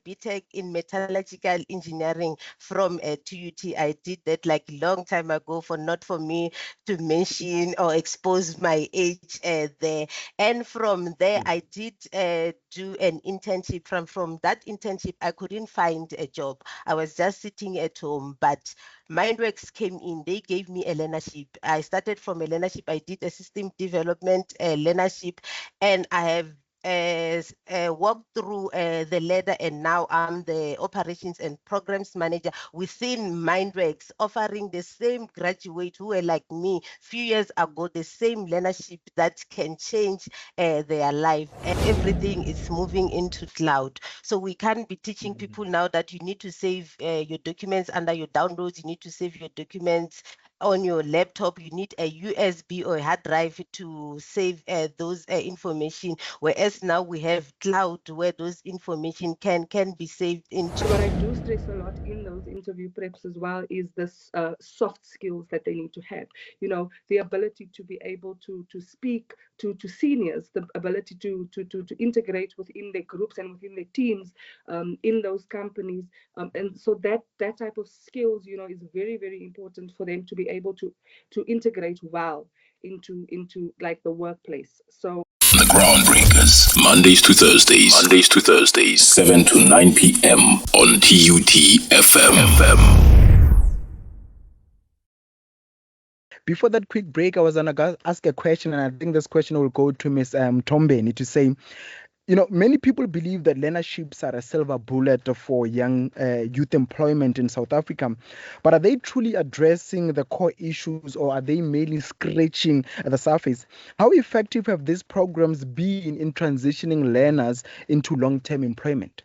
BTech in metallurgical engineering from TUT. I did that like long time ago, not for me to mention or expose my age there. And from there, I did do an internship. From that internship, I couldn't find a job. I was just sitting at home, but Mindworx came in. They gave me a learnership. I started from a learnership. I did a system development learnership, and I have walked through the ladder, and now I'm the operations and programs manager within Mindworx, offering the same graduate who were like me few years ago, the same learnership that can change their life. Everything is moving into cloud. So we can't be teaching people now that you need to save your documents under your downloads, you need to save your documents on your laptop, you need a USB or a hard drive to save those information, whereas now we have cloud where those information can be saved into. What I do stress a lot in those interview preps as well is this soft skills that they need to have. You know, the ability to be able to speak to seniors, the ability to integrate within their groups and within their teams in those companies, and so that type of skills, you know, is very, very important for them to be able to integrate well into like the workplace. So The Groundbreakers, Mondays to Thursdays, 7 to 9 p.m. on TUT FM. Before that quick break, I was going to ask a question, and I think this question will go to Ms. Muthombeni to say, you know, many people believe that learnerships are a silver bullet for young youth employment in South Africa. But are they truly addressing the core issues, or are they merely scratching the surface? How effective have these programs been in transitioning learners into long-term employment?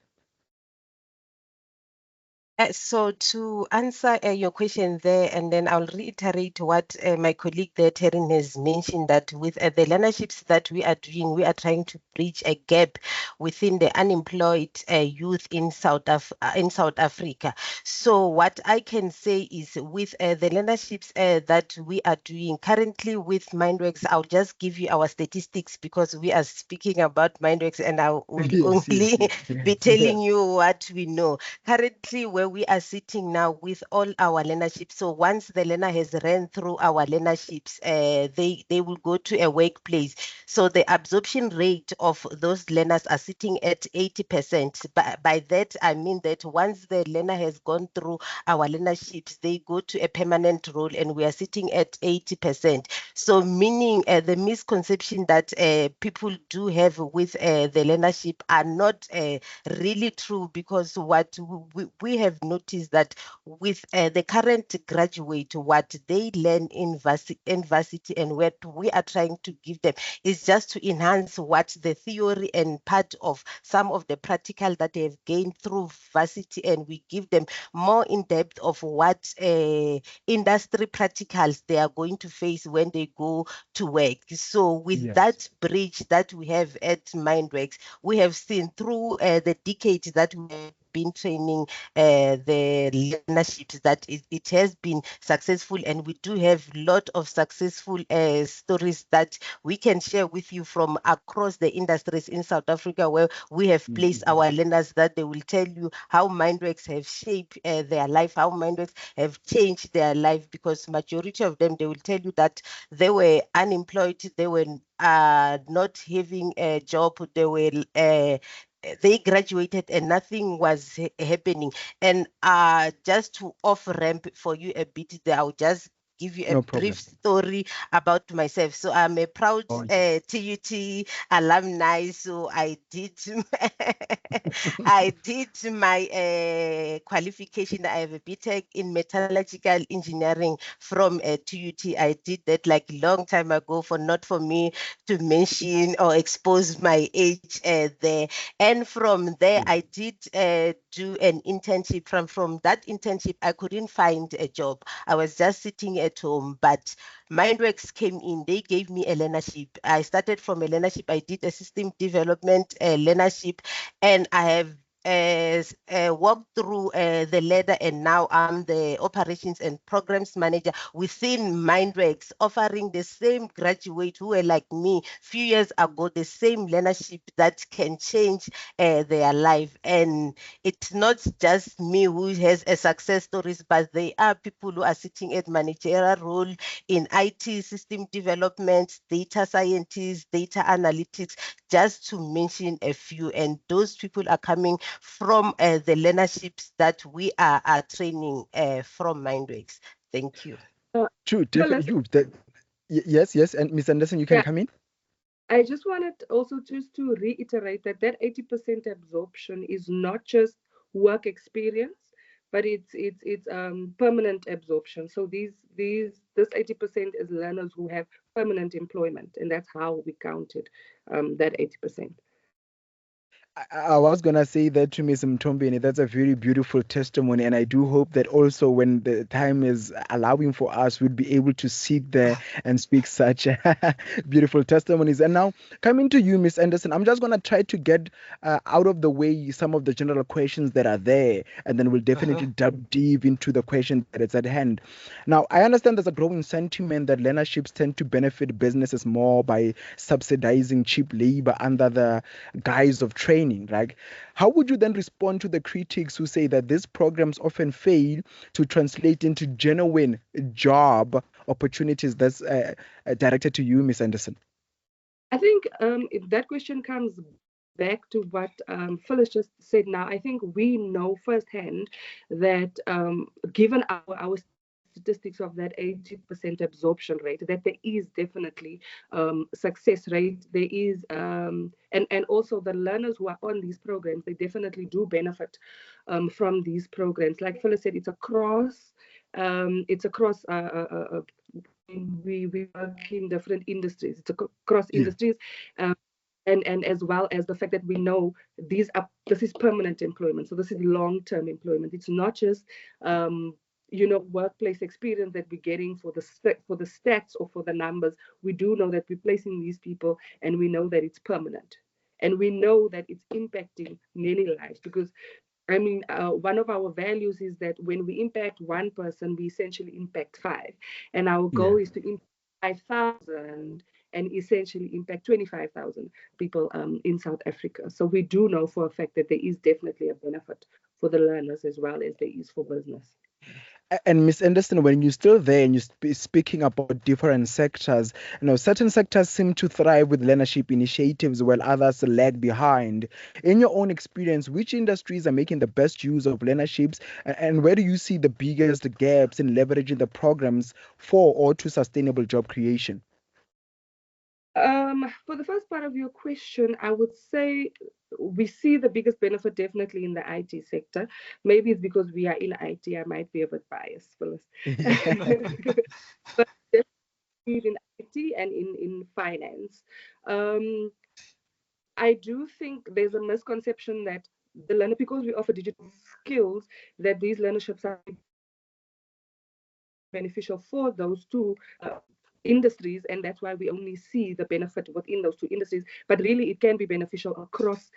So to answer your question there, and then I'll reiterate what my colleague there, Taryna, has mentioned, that with the learnerships that we are doing, we are trying to bridge a gap within the unemployed youth in South Africa. So what I can say is with the learnerships that we are doing currently with Mindworx, I'll just give you our statistics because we are speaking about Mindworx, and I will only be telling you what we know. Currently, where we are sitting now with all our learnerships, so once the learner has ran through our learnerships, they will go to a workplace. So the absorption rate of those learners are sitting at 80%. By that, I mean that once the learner has gone through our learnerships, they go to a permanent role, and we are sitting at 80%. So meaning the misconception that people do have with the learnership are not really true, because what we have noticed that with the current graduate, what they learn in varsity and what we are trying to give them is just to enhance what the theory and part of some of the practical that they have gained through varsity, and we give them more in depth of what industry practicals they are going to face when they go to work. So with that bridge that we have at Mindworx, we have seen through the decades that we have been training the learnerships that it has been successful, and we do have a lot of successful stories that we can share with you from across the industries in South Africa, where we have placed our learners, that they will tell you how Mindworx have shaped their life, how Mindworx have changed their life, because majority of them, they will tell you that they were unemployed, they were not having a job, they graduated and nothing was happening. And just to off ramp for you a bit there, I'll just give you a brief story about myself. So I'm a proud TUT alumni. So I did my qualification. I have a BTech in metallurgical engineering from TUT. I did that like long time ago, not for me to mention or expose my age there. And from there, I did do an internship. From that internship, I couldn't find a job. I was just sitting at home, but Mindworx came in. They gave me a learnership. I started from a learnership. I did a system development learnership, and I have walked through the ladder, and now I'm the operations and programs manager within Mindworx, offering the same graduate who were like me few years ago, the same learnership that can change their life. And it's not just me who has a success stories, but they are people who are sitting at managerial role in IT, system development, data scientists, data analytics, just to mention a few. And those people are coming from the learnerships that we are training from Mindworx. Thank you. True, Phyllis, definitely. Yes, and Miss Anderson, you can yeah, come in. I just wanted also just to reiterate that 80% absorption is not just work experience, but it's permanent absorption. So this 80% is learners who have permanent employment, and that's how we counted that 80%. I was gonna say that to Miss Mthombeni. That's a very beautiful testimony, and I do hope that also when the time is allowing for us, we'll be able to sit there and speak such beautiful testimonies. And now, coming to you, Miss Anderson, I'm just gonna try to get out of the way some of the general questions that are there, and then we'll definitely dive deep into the question that is at hand. Now, I understand there's a growing sentiment that learnerships tend to benefit businesses more by subsidizing cheap labor under the guise of training, right? How would you then respond to the critics who say that these programs often fail to translate into genuine job opportunities? That's directed to you, Miss Anderson. I think if that question comes back to what Phyllis just said now, I think we know firsthand that given our statistics of that 80% absorption rate, that there is definitely success rate. There is, and also the learners who are on these programs, they definitely do benefit from these programs. Like Phyllis said, it's across we work in different industries. It's across industries, and as well as the fact that we know this is permanent employment. So this is long-term employment. It's not just workplace experience that we're getting for the stats or for the numbers. We do know that we're placing these people, and we know that it's permanent, and we know that it's impacting many lives because one of our values is that when we impact one person, we essentially impact five. And our goal is to impact 5,000 and essentially impact 25,000 people in South Africa. So we do know for a fact that there is definitely a benefit for the learners as well as there is for business. And Miss Anderson, when you're still there and you're speaking about different sectors, certain sectors seem to thrive with learnership initiatives while others lag behind. In your own experience, which industries are making the best use of learnerships, and where do you see the biggest gaps in leveraging the programs for or to sustainable job creation? For the first part of your question, I would say we see the biggest benefit definitely in the IT sector. Maybe it's because we are in IT. I might be a bit biased, Phyllis. But definitely in IT and in finance. I do think there's a misconception that the learner, because we offer digital skills, that these learnerships are beneficial for those two industries, and that's why we only see the benefit within those two industries. But really, it can be beneficial across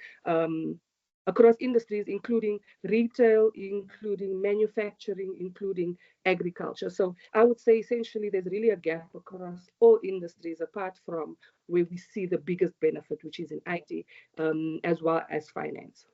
industries, including retail, including manufacturing, including agriculture. So I would say essentially there's really a gap across all industries, apart from where we see the biggest benefit, which is in IT, as well as finance.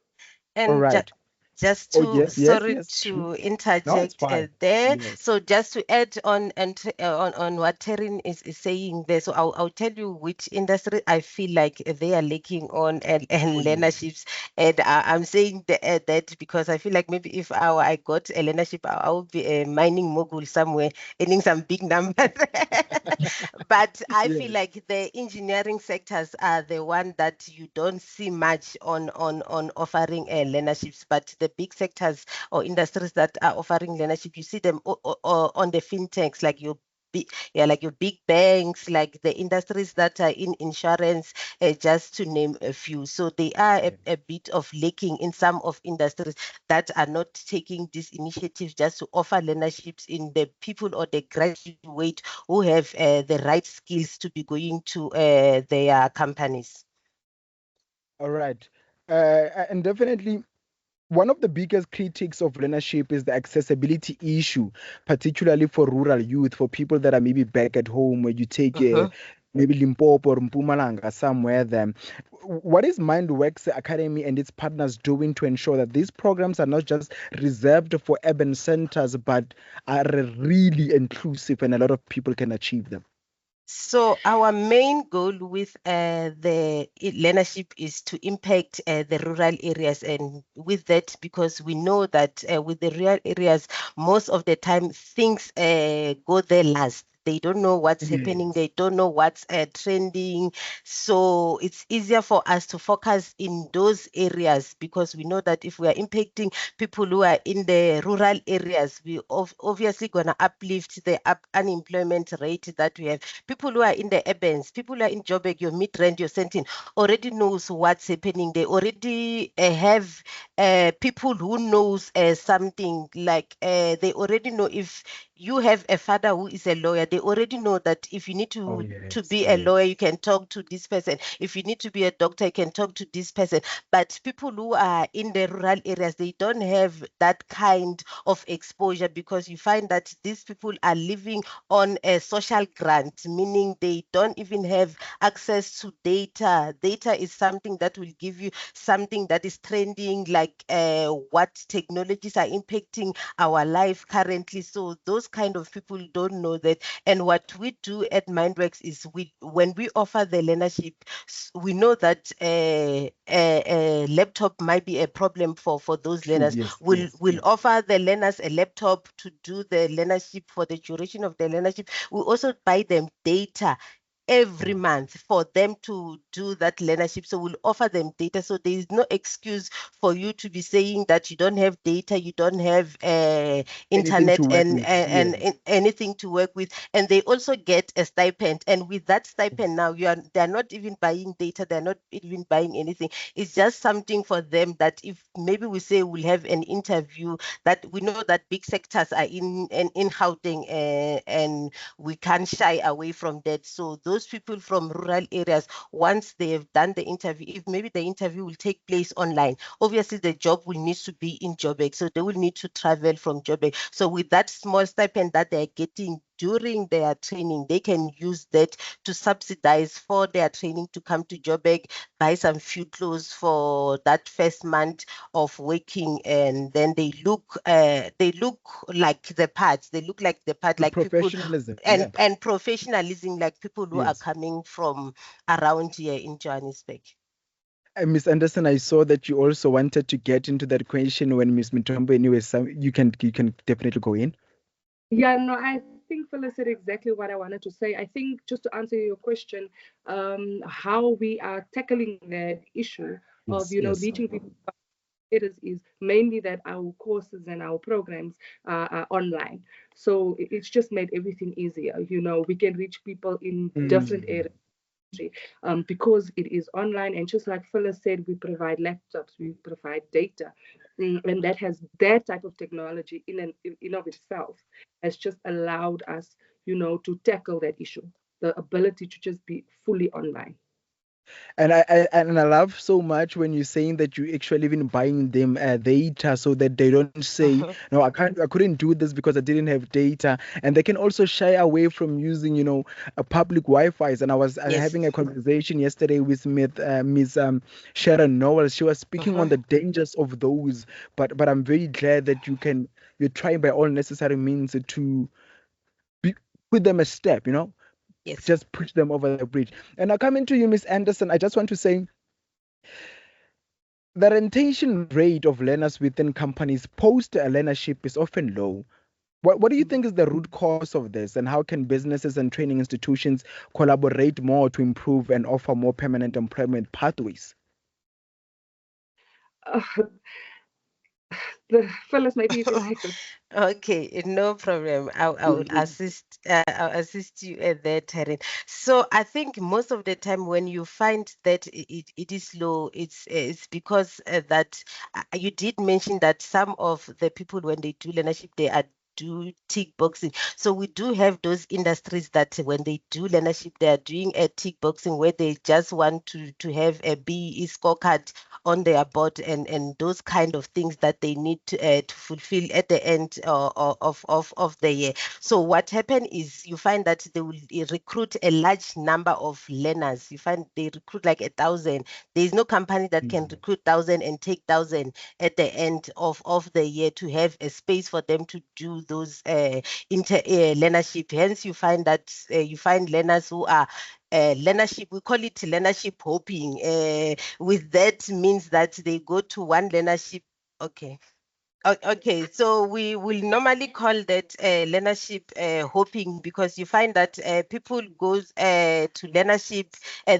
All And right. just Oh, to, sorry yes. True. to No, it's interject fine. there. Yes. So just to add on and on what Taryna is saying there. So I'll tell you which industry I feel like they are lacking on and learnerships. And I'm saying that because I feel like maybe if I got a learnership, I would be a mining mogul somewhere, earning some big numbers. But I feel like the engineering sectors are the one that you don't see much on offering learnerships. But the big sectors or industries that are offering learnership, you see them on the fintechs, like your big banks, like the industries that are in insurance, just to name a few. So they are a bit of lacking in some of industries that are not taking these initiatives just to offer learnerships in the people or the graduate who have the right skills to be going to their companies. All right. And definitely, one of the biggest critiques of learnership is the accessibility issue, particularly for rural youth, for people that are maybe back at home, where you take maybe Limpopo or Mpumalanga, somewhere there. What is Mindworx Academy and its partners doing to ensure that these programs are not just reserved for urban centers, but are really inclusive and a lot of people can achieve them? So our main goal with the learnership is to impact the rural areas, and with that, because we know that with the rural areas, most of the time things go there last. They don't know what's happening. They don't know what's trending. So it's easier for us to focus in those areas, because we know that if we are impacting people who are in the rural areas, we obviously going to uplift the unemployment rate that we have. People who are in the urbans, people who are in Joburg, your mid-rand, your Sentin, already knows what's happening. They already have people who knows something, like they already know. If you have a father who is a lawyer, they already know that if you need to be a lawyer, you can talk to this person. If you need to be a doctor, you can talk to this person. But people who are in the rural areas, they don't have that kind of exposure, because you find that these people are living on a social grant, meaning they don't even have access to data. Data is something that will give you something that is trending, like what technologies are impacting our life currently. So those kind of people don't know that. And what we do at Mindworx is, when we offer the learnership, we know that a laptop might be a problem for those learners. We'll offer the learners a laptop to do the learnership for the duration of the learnership. We also buy them data every month for them to do that learnership. So we'll offer them data. So there is no excuse for you to be saying that you don't have data, you don't have internet and anything to work with. And they also get a stipend. And with that stipend now, they're not even buying data, they're not even buying anything. It's just something for them that if maybe we say we'll have an interview, that we know that big sectors are in Gauteng, and we can't shy away from that. So those people from rural areas, once they have done the interview, if maybe the interview will take place online, obviously the job will need to be in Joburg, so they will need to travel from Joburg. So with that small stipend that they're getting during their training, they can use that to subsidize for their training to come to Joburg, buy some few clothes for that first month of working, and then they look like the part. They look like the part, like professionalism, people, and professionalism, like people who are coming from around here in Johannesburg. Ms. Anderson, I saw that you also wanted to get into that question when Ms. Muthombeni was. You can definitely go in. Yeah, no, I think Phyllis said exactly what I wanted to say. I think, just to answer your question, how we are tackling that issue of reaching people, is mainly that our courses and our programs are online. So it's just made everything easier. We can reach people in different areas. Because it is online, and just like Phyllis said, we provide laptops, we provide data, and that type of technology in of itself has just allowed us, to tackle that issue, the ability to just be fully online. And I love so much when you're saying that you actually even buying them data, so that they don't say no, I couldn't do this because I didn't have data, and they can also shy away from using a public Wi-Fi's. And I was having a conversation yesterday with Miss Sharon Noel. She was speaking on the dangers of those, but I'm very glad that you're trying by all necessary means to put them a step, just push them over the bridge. And now coming to you, Miss Anderson, I just want to say the retention rate of learners within companies post learnership is often low. What do you think is the root cause of this, and how can businesses and training institutions collaborate more to improve and offer more permanent employment pathways? Phyllis, maybe you can take this. Okay, no problem. I will assist. I'll assist you at that, Taryna. So I think most of the time when you find that it is low, it's because that you did mention that some of the people, when they do learnership, they are do tick boxing. So we do have those industries that when they do learnership, they are doing a tick boxing where they just want to have a BE scorecard on their board and those kind of things that they need to fulfill at the end of the year. So what happened is you find that they will recruit a large number of learners. You find they recruit like 1,000. There is no company that can recruit 1,000 and take 1,000 at the end of the year to have a space for them to do those learnership. Hence, you find that you find learners who are learnership, we call it learnership hopping. With that means that they go to one learnership. Okay. Okay, so we will normally call that learnership hopping, because you find that people goes to learnership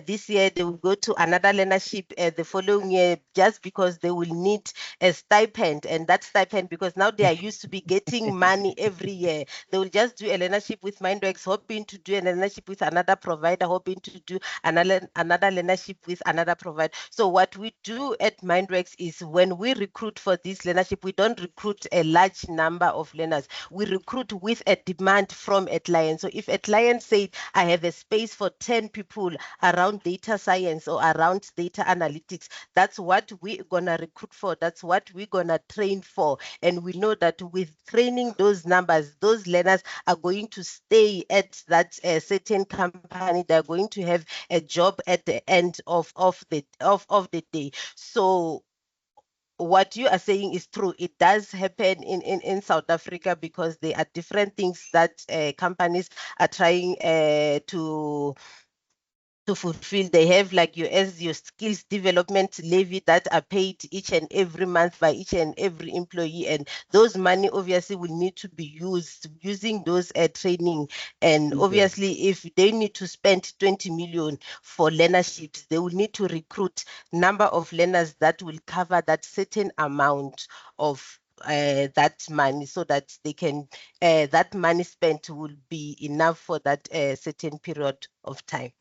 this year, they will go to another learnership the following year, just because they will need a stipend, and that stipend, because now they are used to be getting money every year, they will just do a learnership with Mindworx, hoping to do a learnership with another provider, hoping to do another learnership with another provider. So what we do at Mindworx is when we recruit for this learnership, we don't recruit a large number of learners. We recruit with a demand from a client. So if a client said, I have a space for 10 people around data science or around data analytics, that's what we're going to recruit for. That's what we're going to train for. And we know that with training those numbers, those learners are going to stay at that certain company. They're going to have a job at the end of the day. So what you are saying is true. It does happen in South Africa, because there are different things that companies are trying to fulfill. They have like your skills development levy that are paid each and every month by each and every employee, and those money obviously will need to be used using those training. And obviously, if they need to spend 20 million for learnerships, they will need to recruit number of learners that will cover that certain amount of that money, so that they can that money spent will be enough for that certain period of time.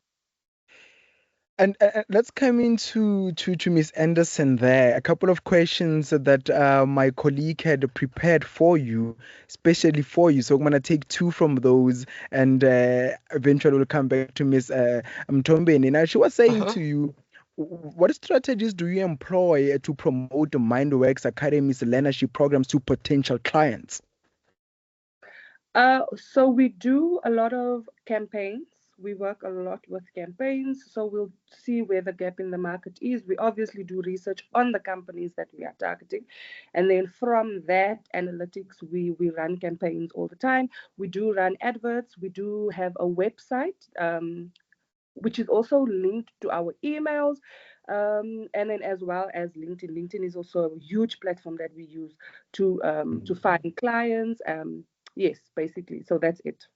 And let's come into to Miss Anderson there. A couple of questions that my colleague had prepared for you, especially for you. So I'm going to take two from those, and eventually we'll come back to Miss Muthombeni. Now, she was saying to you, what strategies do you employ to promote the Mindworx Academy's learnership programs to potential clients? So we do a lot of campaigns. We work a lot with campaigns. So we'll see where the gap in the market is. We obviously do research on the companies that we are targeting. And then from that analytics, we run campaigns all the time. We do run adverts. We do have a website, which is also linked to our emails. And then as well as LinkedIn. LinkedIn is also a huge platform that we use to find clients. Yes, basically. So that's it.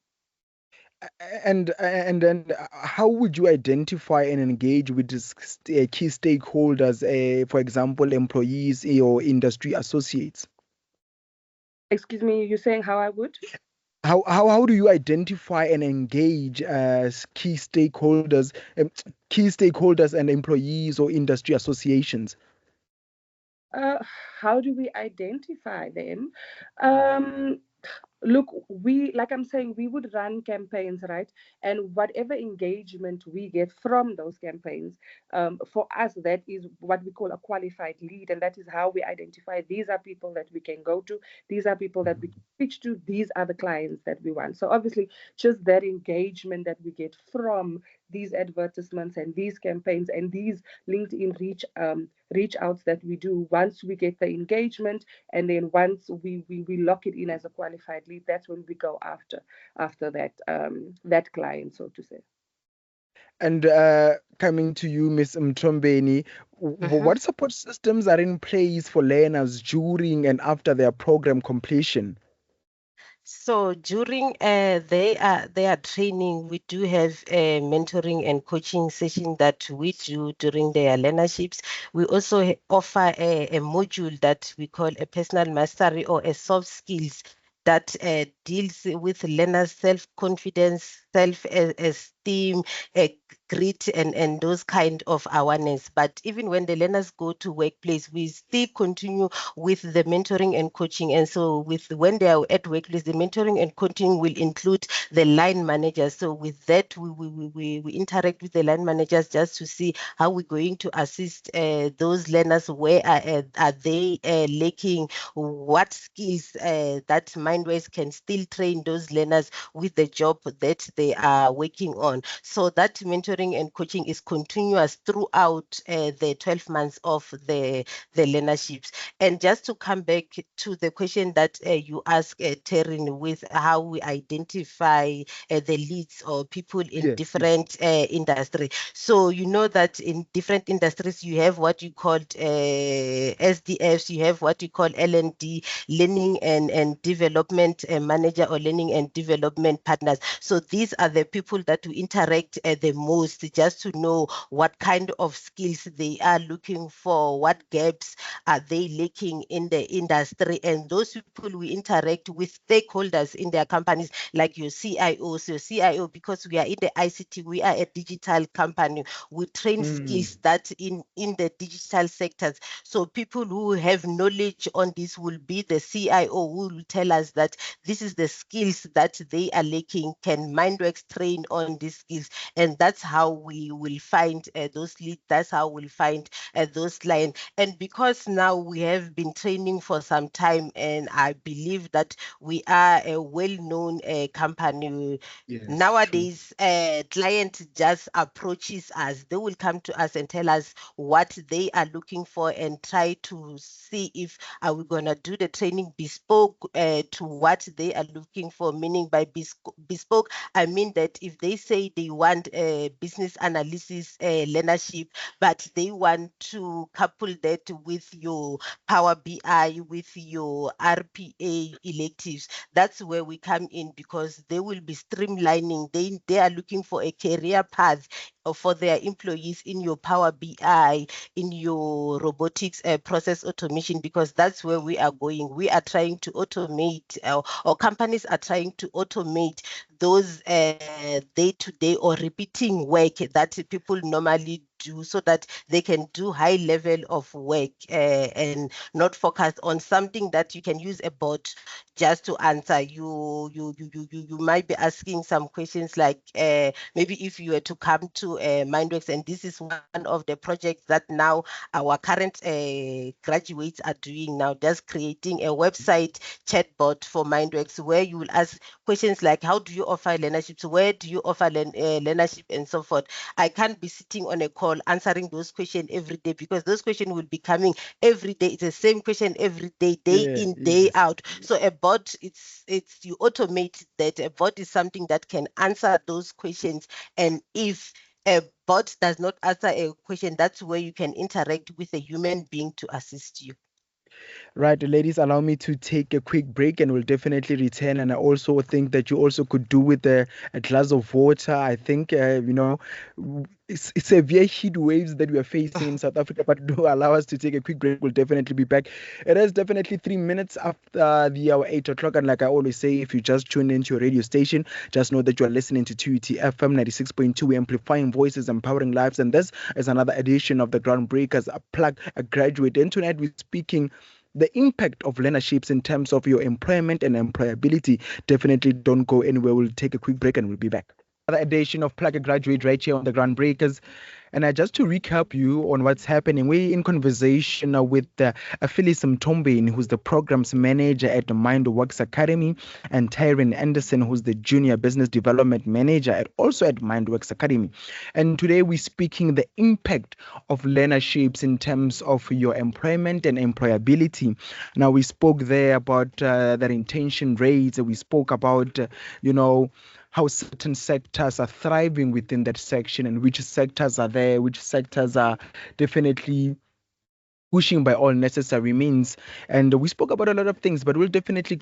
And then how would you identify and engage with these key stakeholders, for example, employees or industry associates? Excuse me, you're saying how I would? How do you identify and engage key stakeholders and employees or industry associations? How do we identify them? Look, like I'm saying, we would run campaigns, right? And whatever engagement we get from those campaigns, for us, that is what we call a qualified lead. And that is how we identify these are people that we can go to. These are people that we can pitch to. These are the clients that we want. So obviously, just that engagement that we get from these advertisements and these campaigns and these LinkedIn reach outs that we do, once we get the engagement, and then once we lock it in as a qualified lead, that's when we go after that client, so to say. And coming to you, Ms. Muthombeni, what support systems are in place for learners during and after their program completion? So during their training, we do have a mentoring and coaching session that we do during their learnerships. We also offer a module that we call a personal mastery or a soft skills that deals with learners' self-confidence, self-esteem, self-esteem, grit, and those kind of awareness. But even when the learners go to workplace, we still continue with the mentoring and coaching. And so when they are at workplace, the mentoring and coaching will include the line managers. So with that, we interact with the line managers just to see how we're going to assist those learners. Where are they lacking? What skills that Mindworx can still train those learners with the job that they are working on. So that mentoring and coaching is continuous throughout the 12 months of the learnerships. And just to come back to the question that you asked, Taryna, with how we identify the leads or people in different industry. So you know that in different industries, you have what you call SDFs, you have what you call L&D, Learning and Development Manager, or Learning and Development Partners. So these are the people that we interact the most, just to know what kind of skills they are looking for, what gaps are they lacking in the industry. And those people we interact with stakeholders in their companies, like your CIOs. Your CIO, because we are in the ICT, we are a digital company. We train skills that in the digital sectors. So people who have knowledge on this will be the CIO, who will tell us that this is the skills that they are lacking. Can Mindworx train on these skills? And that's how we will find those leads. That's how we'll find those clients. And because now we have been training for some time, and I believe that we are a well-known company. Nowadays, client just approaches us. They will come to us and tell us what they are looking for, and try to see if are we gonna do the training bespoke to what they are looking for. Meaning by bespoke, I mean that if they say they want a business analysis learnership, but they want to couple that with your Power BI, with your RPA electives, that's where we come in, because they will be streamlining. They are looking for a career path for their employees in your Power BI, in your robotics process automation, because that's where we are going. We are trying to automate, or companies are trying to automate those day-to-day or repeating work that people normally do, so that they can do high level of work and not focus on something that you can use a bot just to answer. You might be asking some questions like maybe if you were to come to Mindworx, and this is one of the projects that now our current graduates are doing now, just creating a website chatbot for Mindworx, where you will ask questions like, how do you offer learnerships? Where do you offer learnership, and so forth? I can't be sitting on a call answering those questions every day, because those questions will be coming every day. It's the same question every day, day in, day out. So a bot, it's you automate that. A bot is something that can answer those questions. And if a bot does not answer a question, that's where you can interact with a human being to assist you. Right, ladies, allow me to take a quick break, and we'll definitely return. And I also think that you also could do with a glass of water. I think, it's severe heat waves that we are facing in South Africa, but do allow us to take a quick break. We'll definitely be back. It is definitely 3 minutes after the hour 8 o'clock. And like I always say, if you just tune into your radio station, just know that you are listening to TUT FM 96.2, amplifying voices, empowering lives. And this is another edition of the Groundbreakers, a plug, a graduate. And tonight we're speaking the impact of learnerships in terms of your employment and employability. Definitely don't go anywhere. We'll take a quick break and we'll be back. Another edition of Plug a Graduate right here on the Groundbreakers. And just to recap you on what's happening, we're in conversation with Phyllis Muthombeni, who's the programs manager at the Mindworx Academy, and Taryna Anderson, who's the junior business development manager also at Mindworx Academy. And today we're speaking the impact of learnerships in terms of your employment and employability. Now, we spoke there about the retention rates. We spoke about, how certain sectors are thriving within that section, and which sectors are there, which sectors are definitely pushing by all necessary means. And we spoke about a lot of things, but we'll definitely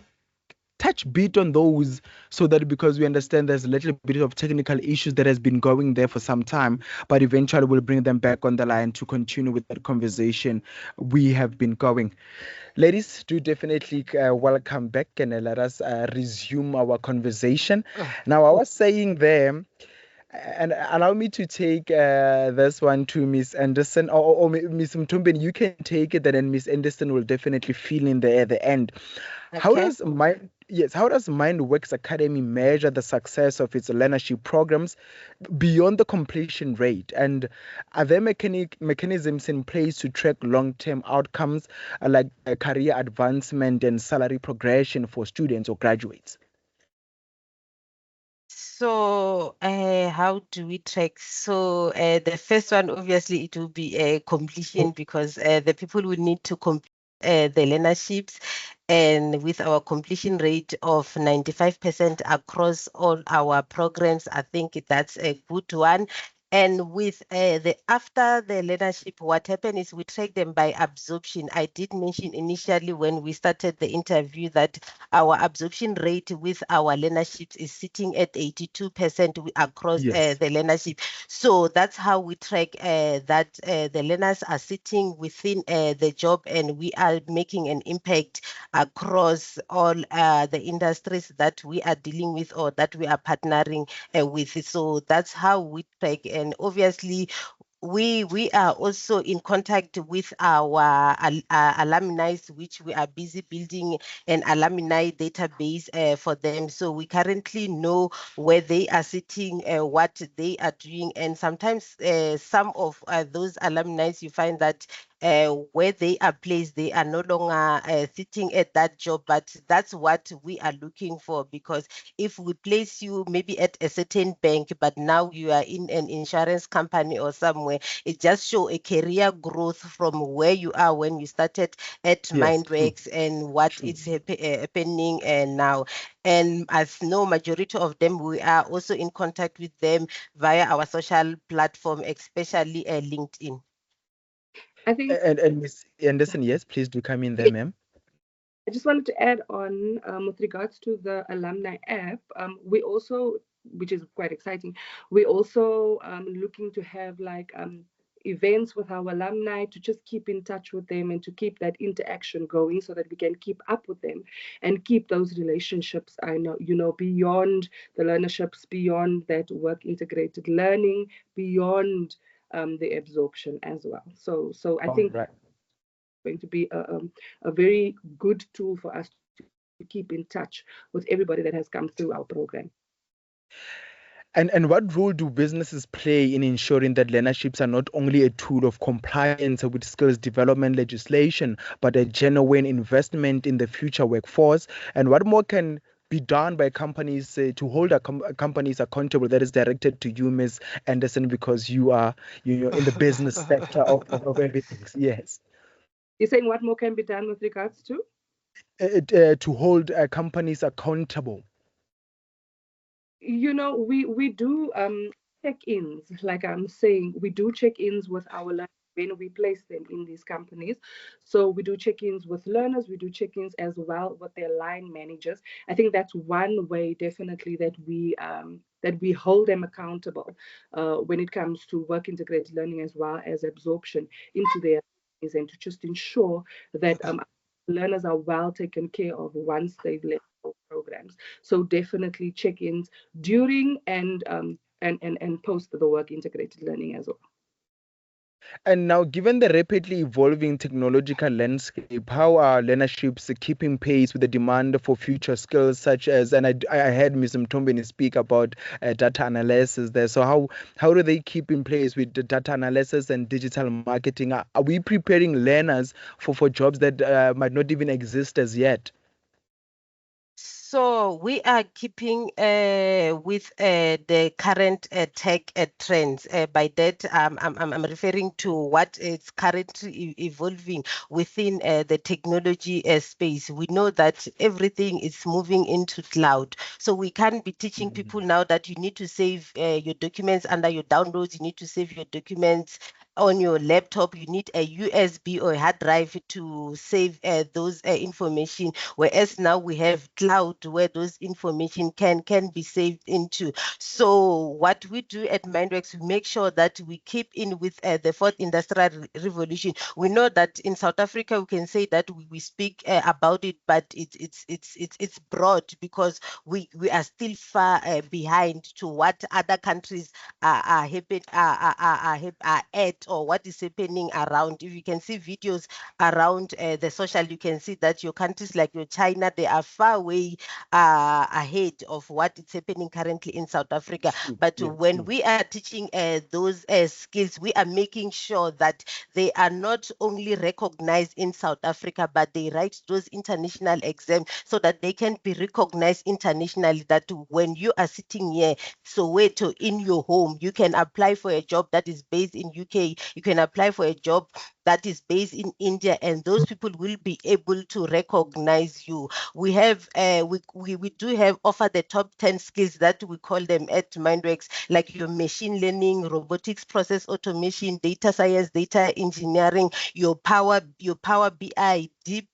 touch bit on those, so that, because we understand there's a little bit of technical issues that has been going there for some time, but eventually we'll bring them back on the line to continue with that conversation we have been going. Ladies, do definitely welcome back, and let us resume our conversation. Now, I was saying there, And allow me to take this one to Miss Anderson, or Miss Muthombeni. You can take it, and then Miss Anderson will definitely fill in there at the end. How Okay. does Mindworx Academy measure the success of its learnership programs beyond the completion rate? And are there mechanisms in place to track long-term outcomes like career advancement and salary progression for students or graduates? So, how do we track? So, the first one, obviously, it will be completion, because the people will need to complete the learnerships. And with our completion rate of 95% across all our programs, I think that's a good one. And with the after the learnership, what happened is we track them by absorption. I did mention initially when we started the interview that our absorption rate with our learnerships is sitting at 82% across Yes. the learnership. So that's how we track that the learners are sitting within the job, and we are making an impact across all the industries that we are dealing with or that we are partnering with. So that's how we track. And obviously, we are also in contact with our alumni, which we are busy building an alumni database for them. So we currently know where they are sitting, what they are doing, and sometimes some of those alumni, you find that where they are placed, they are no longer sitting at that job, but that's what we are looking for. Because if we place you maybe at a certain bank, but now you are in an insurance company or somewhere, it just show a career growth from where you are when you started at Yes, true. Mindworx and what True. is happening now. And as no majority of them, we are also in contact with them via our social platform, especially LinkedIn. I think And Miss Anderson, yes, please do come in there, ma'am. I just wanted to add on with regards to the alumni app. We also, which is quite exciting, we also looking to have like events with our alumni to just keep in touch with them and to keep that interaction going so that we can keep up with them and keep those relationships. I know, beyond the learnerships, beyond that work integrated learning, beyond the absorption as well. So I All think right. going to be a very good tool for us to keep in touch with everybody that has come through our program. And what role do businesses play in ensuring that learnerships are not only a tool of compliance with skills development legislation, but a genuine investment in the future workforce? And what more can be done by companies to hold companies accountable? That is directed to you, Ms. Anderson, because you're in the business sector of everything. Yes. You're saying what more can be done with regards to? To hold companies accountable. We do check-ins. Like I'm saying, we do check-ins with our learners when we place them in these companies. So we do check-ins with learners, we do check-ins as well with their line managers. I think that's one way definitely that we hold them accountable when it comes to work integrated learning as well as absorption into their companies, and to just ensure that learners are well taken care of once they've left our programs. So definitely check-ins during and post the work integrated learning as well. And now, given the rapidly evolving technological landscape, how are learnerships keeping pace with the demand for future skills such as, and I heard Ms. Muthombeni speak about data analysis there. So how do they keep in place with the data analysis and digital marketing? Are we preparing learners for jobs that might not even exist as yet? So we are keeping with the current tech trends. By that, I'm referring to what is currently evolving within the technology space. We know that everything is moving into cloud. So we can't be teaching people now that you need to save your documents under your downloads. You need to save your documents on your laptop, you need a USB or a hard drive to save those information, whereas now we have cloud where those information can be saved into. So what we do at Mindworx, we make sure that we keep in with the fourth industrial revolution. We know that in South Africa we can say that we speak about it, but it's broad because we are still far behind to what other countries are happy are at, or what is happening around. If you can see videos around the social, you can see that your countries like your China, they are far way ahead of what is happening currently in South Africa. But when we are teaching those skills, we are making sure that they are not only recognized in South Africa, but they write those international exams so that they can be recognized internationally, that when you are sitting here, Soweto, in your home, you can apply for a job that is based in UK, you can apply for a job that is based in India, and those people will be able to recognize you. We have we do have offer the top 10 skills that we call them at Mindworx, like your machine learning, robotics, process automation, data science, data engineering, your Power BI, deep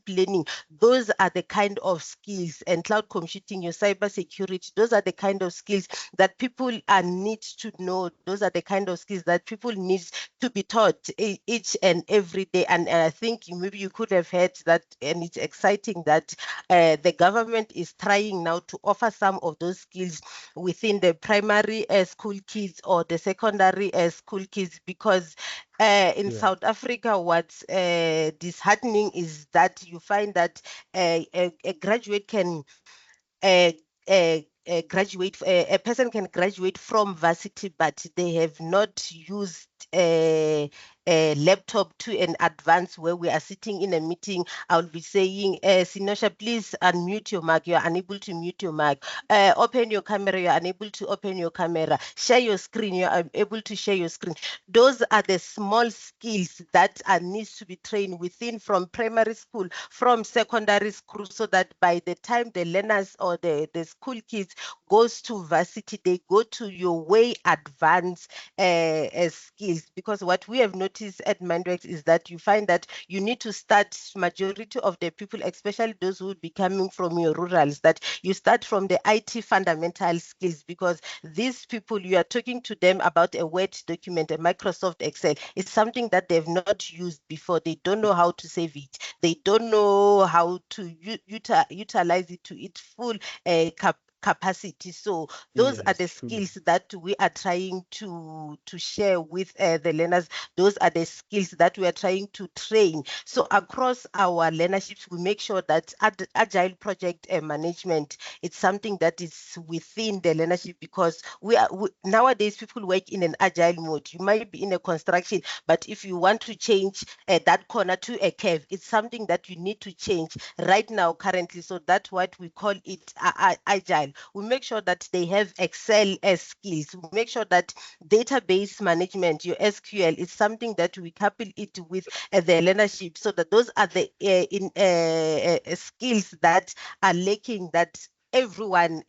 learning. Those are the kind of skills, and cloud computing, your cyber security. Those are the kind of skills that people need to know. Those are the kind of skills that people need to be taught each and every day. And I think maybe you could have heard that, and it's exciting that the government is trying now to offer some of those skills within the primary school kids or the secondary school kids, because in South Africa, what's disheartening is that you find that a graduate can graduate, a person can graduate from varsity, but they have not used a laptop to an advance where we are sitting in a meeting. I'll be saying, Sinosha, please unmute your mic. You are unable to mute your mic. Open your camera. You are unable to open your camera. Share your screen. You are able to share your screen. Those are the small skills that needs to be trained within, from primary school, from secondary school, so that by the time the learners or the school kids goes to varsity, they go to your way advanced skills. Because what we have noticed at Mindworx is that you find that you need to start, majority of the people, especially those who will be coming from your rurals, that you start from the IT fundamental skills, because these people, you are talking to them about a Word document, a Microsoft Excel. It's something that they've not used before. They don't know how to save it. They don't know how to utilize it to its full capacity. So those are the skills that we are trying to share with the learners. Those are the skills that we are trying to train. So across our learnerships, we make sure that agile project management, it's something that is within the learnership, because nowadays people work in an agile mode. You might be in a construction, but if you want to change that corner to a curve, it's something that you need to change right now currently. So that's what we call it agile. We make sure that they have Excel as skills. We make sure that database management, your SQL, is something that we couple it with the learnership, so that those are the skills that are lacking, that everyone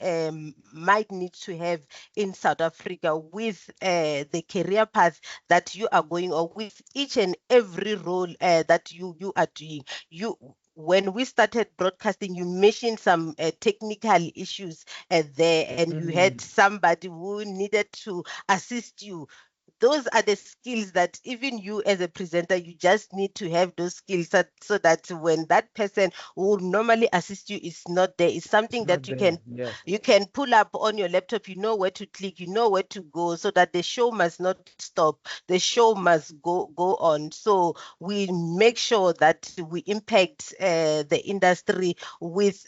might need to have in South Africa, with the career path that you are going, or with each and every role that you are doing. When we started broadcasting, you mentioned some technical issues there, and you had somebody who needed to assist you. Those are the skills that even you as a presenter, you just need to have those skills, so that when that person who would normally assist you is not there, it's something that you can pull up on your laptop. You know where to click, you know where to go, so that the show must not stop. The show must go on. So we make sure that we impact the industry with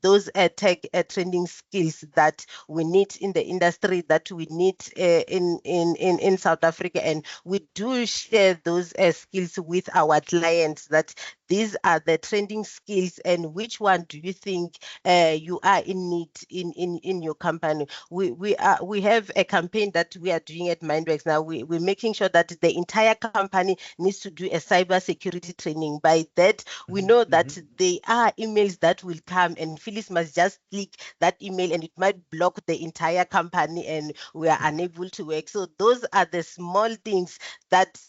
those tech training skills that we need in the industry, that we need in South Africa. And we do share those skills with our clients, that these are the trending skills, and which one do you think you are in need in your company. We have a campaign that we are doing at Mindworx now. We're making sure that the entire company needs to do a cyber security training. By that, we know that there are emails that will come, and Phyllis must just click that email and it might block the entire company and we are unable to work. So those are the small things that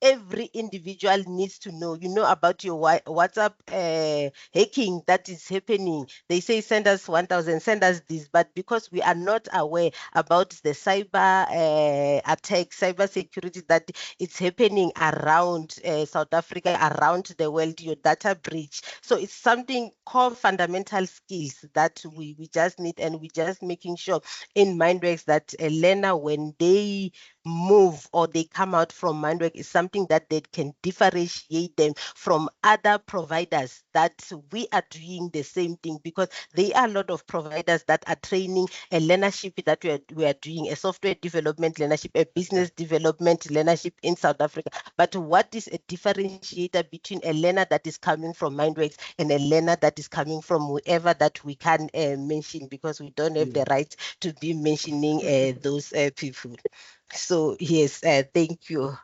every individual needs to know. You know about your WhatsApp hacking that is happening. They say send us 1,000, send us this, but because we are not aware about the cyber attack, cyber security that it's happening around South Africa, around the world, your data breach. So it's something core fundamental skills that we just need, and we just making sure in Mindworx that a learner, when they move or they come out from Mindworx, is something that they can differentiate them from other providers, that we are doing the same thing, because there are a lot of providers that are training a learnership that we are doing, a software development learnership, a business development learnership in South Africa. But what is a differentiator between a learner that is coming from Mindworx and a learner that is coming from whoever that we can mention, because we don't have the right to be mentioning those people. So yes, thank you.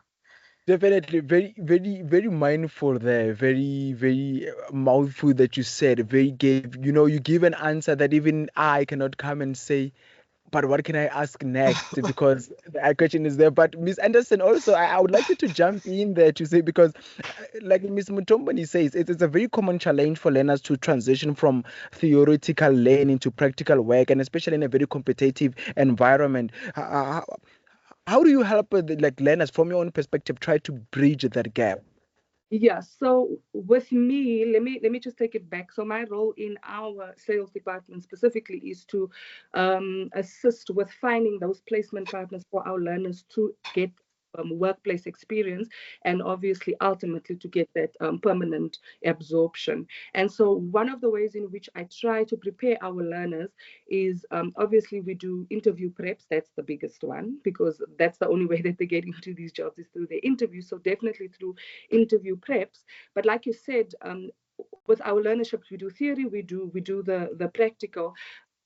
Definitely, very, very, very mindful there. Very, very mouthful that you said. Very gave, you give an answer that even I cannot come and say, but what can I ask next? Because the question is there. But Miss Anderson, also, I would like you to jump in there to say, because like Miss Muthombeni says, it's a very common challenge for learners to transition from theoretical learning to practical work, and especially in a very competitive environment. How do you help like learners from your own perspective try to bridge that gap? Yeah, so with me, let me just take it back. So my role in our sales department specifically is to assist with finding those placement partners for our learners to get workplace experience, and obviously ultimately to get that permanent absorption. And so one of the ways in which I try to prepare our learners is obviously we do interview preps. That's the biggest one, because that's the only way that they get into these jobs, is through their interview. So definitely through interview preps. But like you said, with our learnerships, we do theory, we do the practical,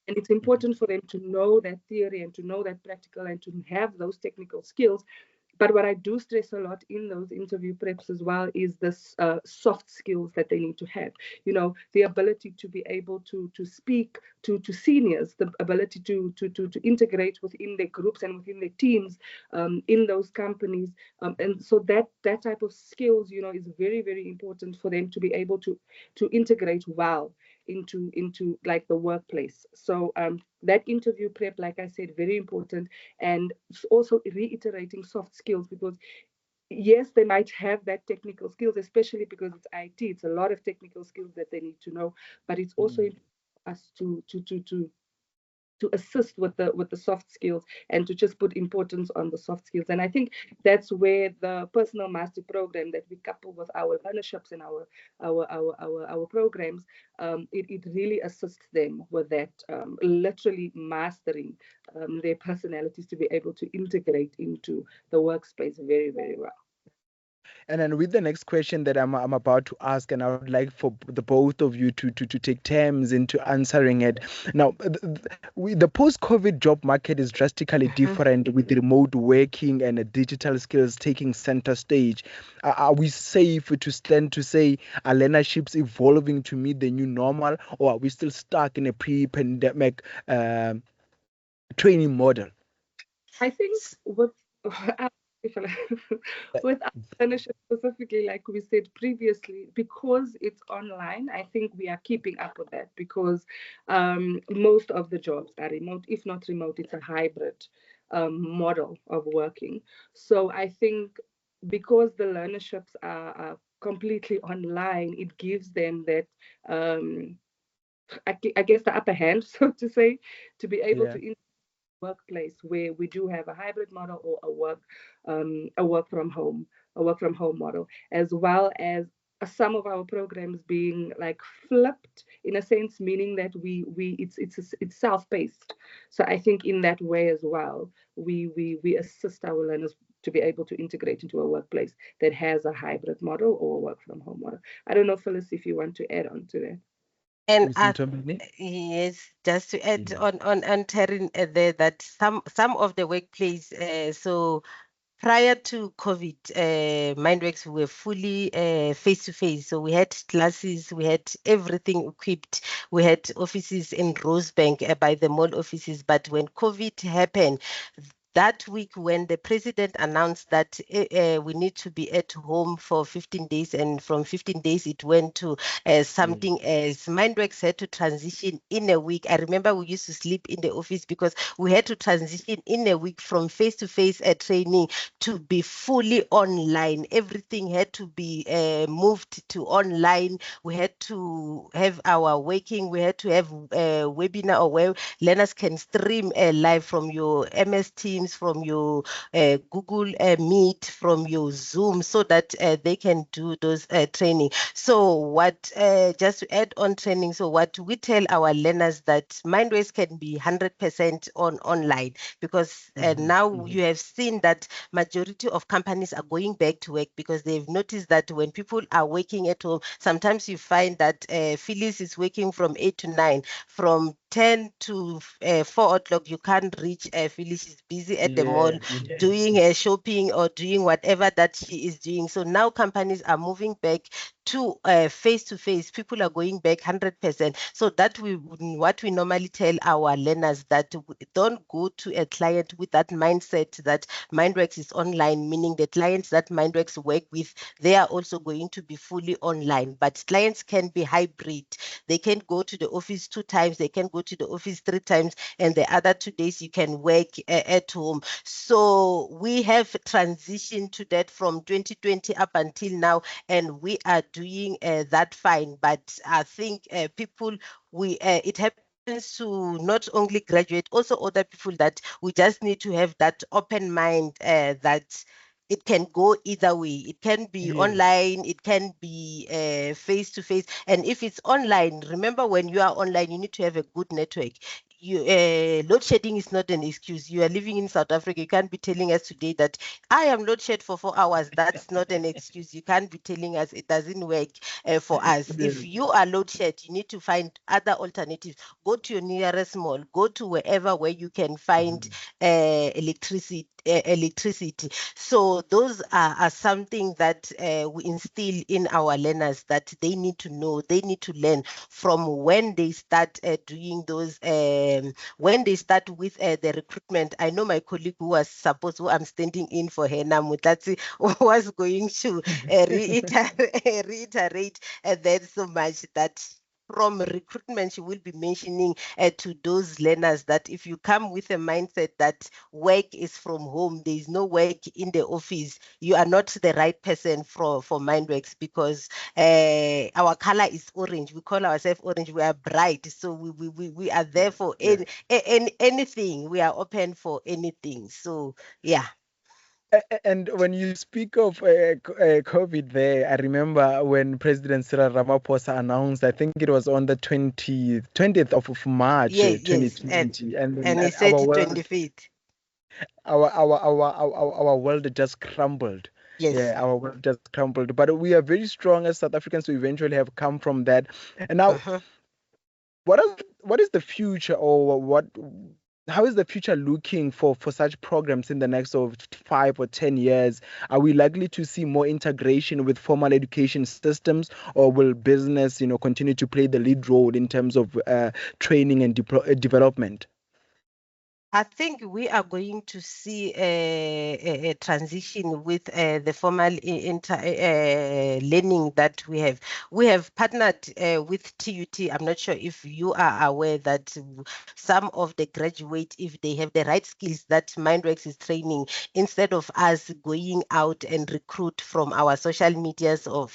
and it's important for them to know that theory and to know that practical and to have those technical skills. But what I do stress a lot in those interview preps as well is this soft skills that they need to have. The ability to be able to speak to seniors, the ability to integrate within their groups and within their teams in those companies. And so that type of skills, is very, very important for them to be able to integrate well into like the workplace. So that interview prep, like I said, very important. And also reiterating soft skills, because yes, they might have that technical skills, especially because it's IT. It's a lot of technical skills that they need to know, but it's also important for us to assist with the soft skills and to just put importance on the soft skills. And I think that's where the personal mastery program that we couple with our learnerships and our programs, it really assists them with that, literally mastering their personalities to be able to integrate into the workspace very, very well. And then with the next question that I'm about to ask, and I would like for the both of you to take turns into answering it. Now, the post-COVID job market is drastically different, with remote working and digital skills taking center stage. Are we safe to stand to say are learnerships evolving to meet the new normal, or are we still stuck in a pre-pandemic training model? I think with with learnership specifically, like we said previously, because it's online, I think we are keeping up with that, because most of the jobs are remote. If not remote, it's a hybrid model of working. So I think because the learnerships are completely online, it gives them that I guess the upper hand, so to say, to be able Yeah. to workplace where we do have a hybrid model or a work from home model, as well as some of our programs being like flipped in a sense, meaning that it's self-paced. So I think in that way as well, we assist our learners to be able to integrate into a workplace that has a hybrid model or a work from home model. I don't know, Phyllis, if you want to add on to that. And Ms. Muthombeni? yes, just to add Yeah. on Taryna there that some of the workplace so prior to COVID, Mindworx were fully face to face. So we had classes, we had everything equipped. We had offices in Rosebank by the mall offices. But when COVID happened, that week when the president announced that we need to be at home for 15 days, and from 15 days it went to something as Mindworx had to transition in a week. I remember we used to sleep in the office because we had to transition in a week from face-to-face training to be fully online. Everything had to be moved to online. We had to have our working, we had to have a webinar or where learners can stream live from your MS Teams, from your Google Meet, from your Zoom, so that they can do those training. So what, just to add on training, so what we tell our learners that Mindworx can be 100% online, because now you have seen that majority of companies are going back to work because they've noticed that when people are working at home, sometimes you find that Phyllis is working from 8 to 9, from 10 to 4 o'clock, you can't reach Phyllis. She's busy at the mall doing her shopping or doing whatever that she is doing. So now companies are moving back to face-to-face. People are going back 100%. So that what we normally tell our learners, that don't go to a client with that mindset that Mindworx is online, meaning the clients that Mindworx work with, they are also going to be fully online. But clients can be hybrid. They can go to the office 2 times, they can go to the office 3 times, and the other 2 days you can work at home. So we have transitioned to that from 2020 up until now, and we are doing that fine. But I think people, it happens to not only graduate, also other people, that we just need to have that open mind that it can go either way. It can be online, it can be face to face. And if it's online, remember, when you are online, you need to have a good network. Load shedding is not an excuse. You are living in South Africa. You can't be telling us today that I am load shed for 4 hours. That's not an excuse. You can't be telling us it doesn't work for us. If you are load shed, you need to find other alternatives. Go to your nearest mall. Go to wherever where you can find electricity. So those are something that we instill in our learners, that they need to know, they need to learn from when they start doing those, when they start with the recruitment. I know my colleague who I'm standing in for her now, Mutlatsi, was going to reiterate that so much, that from recruitment, she will be mentioning to those learners that if you come with a mindset that work is from home, there is no work in the office, you are not the right person for Mindworx, because our color is orange. We call ourselves orange. We are bright. So we are there for anything. We are open for anything. So, yeah. And when you speak of COVID there, I remember when President Cyril Ramaphosa announced, I think it was on the 20th of March, Yes, 2020. and he said 25th. Our world just crumbled. Yes. Yeah, our world just crumbled. But we are very strong as South Africans to eventually have come from that. And now, what is the future, or how is the future looking for such programs in the next 5 or 10 years? Are we likely to see more integration with formal education systems, or will business, continue to play the lead role in terms of training and development? I think we are going to see a transition with the formal learning that we have. We have partnered with TUT. I'm not sure if you are aware that some of the graduates, if they have the right skills that Mindworx is training, instead of us going out and recruit from our social medias or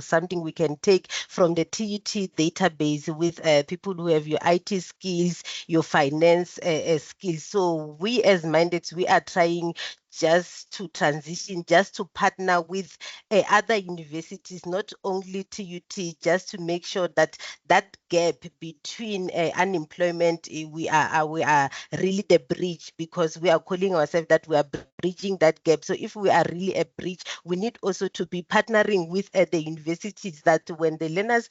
something, we can take from the TUT database with people who have your IT skills, your finance skills. So we as Mindworx, we are trying just to transition, just to partner with other universities, not only TUT, just to make sure that that gap between unemployment, we are really the bridge, because we are calling ourselves that we are bridging that gap. So if we are really a bridge, we need also to be partnering with the universities, that when the learners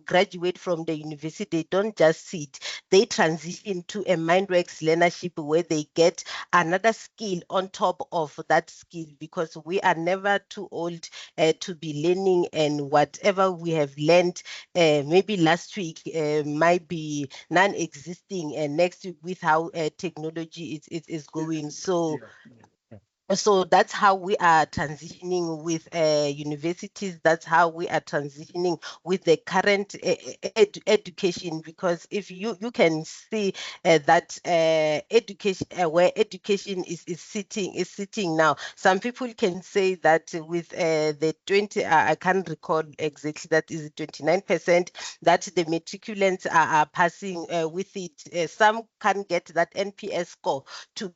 graduate from the university, they don't just sit, they transition to a Mindworx learnership where they get another skill on top of that skill, because we are never too old to be learning, and whatever we have learned maybe last week might be non-existing next week with how technology is going. So that's how we are transitioning with universities. That's how we are transitioning with the current education, because if you can see that education, where education is sitting now, some people can say that with the 20, I can't recall exactly, that is 29% that the matriculants are passing with it. Some can get that NPS score to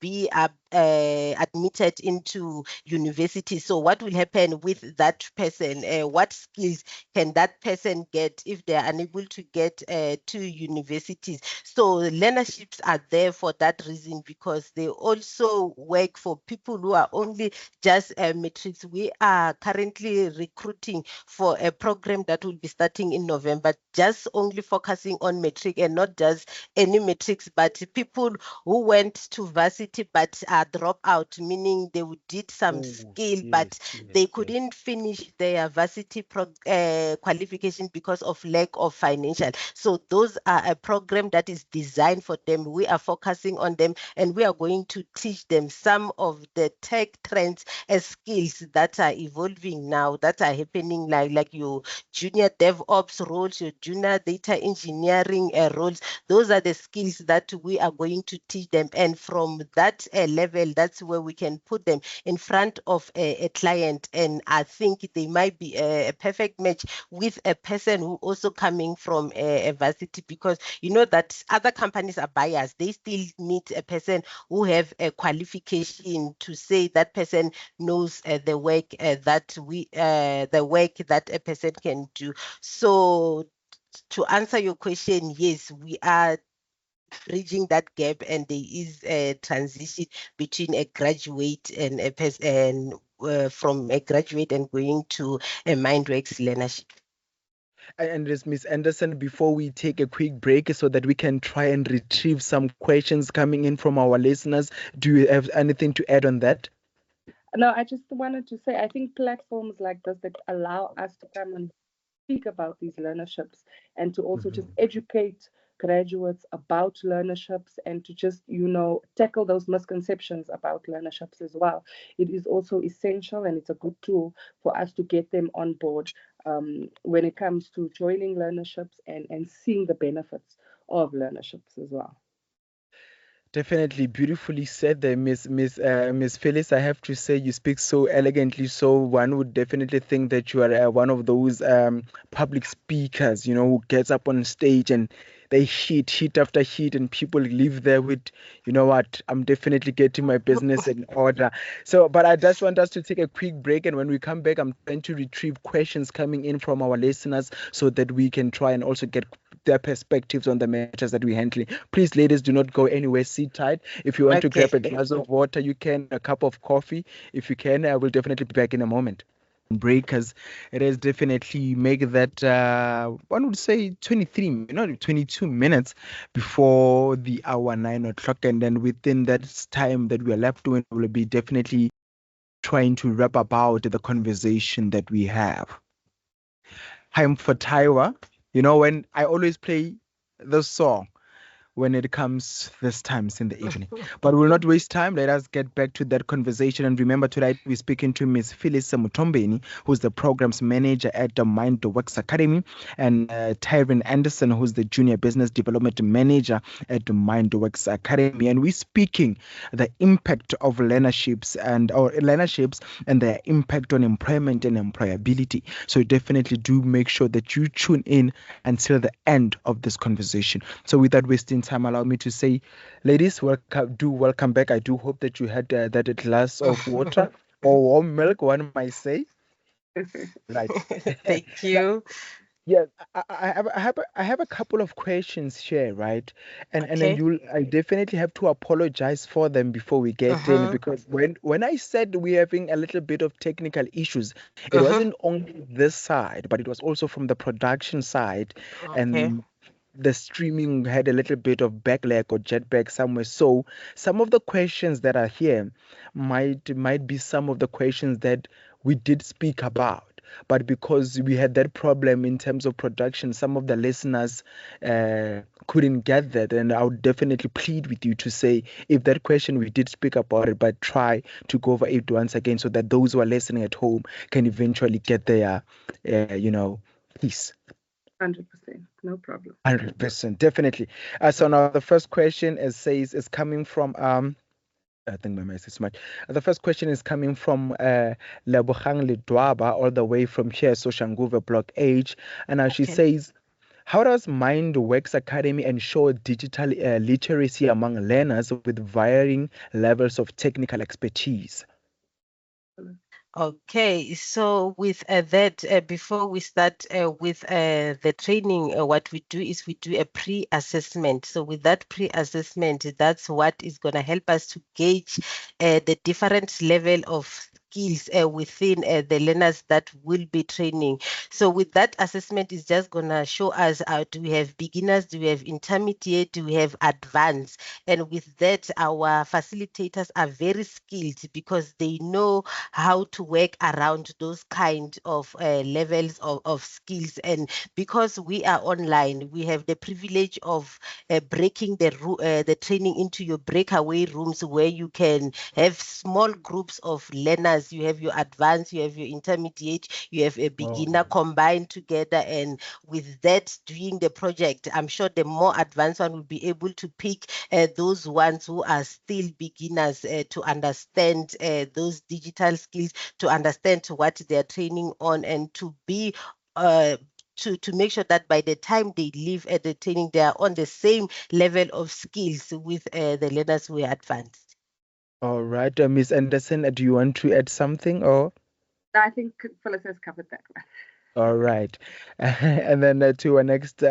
be admitted into university. So what will happen with that person? What skills can that person get if they are unable to get to universities? So learnerships are there for that reason, because they also work for people who are only just matrix. We are currently recruiting for a program that will be starting in November, just only focusing on matric, and not just any matrix, but people who went to varsity but drop out, meaning they did some skill, but they couldn't finish their varsity qualification because of lack of financial. So those are a program that is designed for them. We are focusing on them, and we are going to teach them some of the tech trends and skills that are evolving now, that are happening, like your junior DevOps roles, your junior data engineering roles. Those are the skills that we are going to teach them, and from that level, that's where we can put them in front of a client. And I think they might be a perfect match with a person who also coming from a varsity, because you know that other companies are biased. They still need a person who have a qualification to say that person knows the work the work that a person can do. So to answer your question, yes, we are bridging that gap, and there is a transition between a graduate and a person, from a graduate and going to a Mindworx learnership. And this Miss Anderson, before we take a quick break so that we can try and retrieve some questions coming in from our listeners, do you have anything to add on that? No, I just wanted to say, I think platforms like this that allow us to come and speak about these learnerships, and to also just educate graduates about learnerships, and to just, tackle those misconceptions about learnerships as well. It is also essential, and it's a good tool for us to get them on board when it comes to joining learnerships, and seeing the benefits of learnerships as well. Definitely beautifully said there, Miss Phyllis. I have to say you speak so elegantly. So one would definitely think that you are one of those public speakers, who gets up on stage and they hit after hit, and people live there with, you know what, I'm definitely getting my business in order. So, but I just want us to take a quick break, and when we come back, I'm trying to retrieve questions coming in from our listeners so that we can try and also get their perspectives on the matters that we're handling. Please, ladies, do not go anywhere. Sit tight. If you want to grab a glass of water, you can, a cup of coffee. If you can, I will definitely be back in a moment. Breakers, it is definitely make that one would say 22 minutes before the hour 9 o'clock, and then within that time that we are left doing, we'll be definitely trying to wrap about the conversation that we have. I'm for Taryna. When I always play the song when it comes this times in the evening. But we'll not waste time. Let us get back to that conversation. And remember, tonight we're speaking to Miss Phyllis Muthombeni, who's the programs manager at the Mindworx Academy, and Taryna Anderson, who's the junior business development manager at the Mindworx Academy. And we're speaking the impact of learnerships and their impact on employment and employability. So definitely do make sure that you tune in until the end of this conversation. So without wasting time, allow me to say, ladies, welcome back. I do hope that you had that glass of water or warm milk, one might say. Right. Thank Now, you. yeah, I have a couple of questions here, right? And then Okay. I definitely have to apologize for them before we get in, Uh-huh. because when I said we're having a little bit of technical issues, it Uh-huh. wasn't only this side, but it was also from the production side, Okay. and the streaming had a little bit of backlag or jetlag somewhere. So some of the questions that are here might be some of the questions that we did speak about. But because we had that problem in terms of production, some of the listeners couldn't get that. And I would definitely plead with you to say, if that question we did speak about it, but try to go over it once again so that those who are listening at home can eventually get their, peace. 100%, no problem. 100%, definitely. So now the first question is coming from I think my message is much. The first question is coming from Lebogang Lidwaba, all the way from here, Soshanguve Block H. And now she Okay. says, how does Mindworx Academy ensure digital literacy among learners with varying levels of technical expertise? Okay, so with that, before we start with the training, what we do is we do a pre-assessment. So with that pre-assessment, that's what is going to help us to gauge the different level of skills within the learners that will be training. So with that assessment is just going to show us do we have beginners, do we have intermediate, do we have advanced? And with that, our facilitators are very skilled because they know how to work around those kind of levels of skills. And because we are online, we have the privilege of breaking the training into your breakaway rooms where you can have small groups of learners. You have your advanced, you have your intermediate, you have a Oh, beginner combined together. And with that, doing the project, I'm sure the more advanced one will be able to pick those ones who are still beginners to understand those digital skills, to understand what they're training on, and to be to make sure that by the time they leave at the training, they are on the same level of skills with the learners who are advanced. all right. Miss Anderson, do you want to add something or? I think Phyllis has covered that one. All right. And then to our next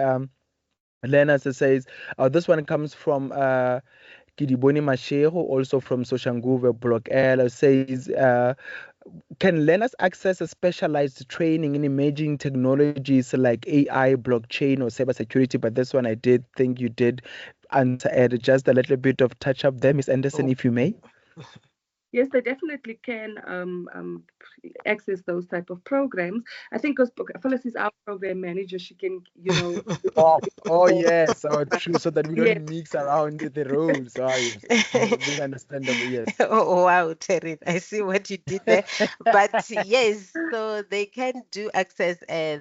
learner says, this one comes from Kidiboni Mashego, also from Soshanguve Block L, says, can learners access a specialized training in emerging technologies like AI, blockchain, or cybersecurity? But this one I did think you did answer it. Just a little bit of touch up there, Miss Anderson, Oh. if you may. Yes, they definitely can access those type of programs. I think because Phyllis is our program manager, she can, Oh yes, oh true. So that we yeah, don't mix around the roles. Oh yes, this understandable. Yes. Oh, wow, Taryna, I see what you did there. But yes, so they can do access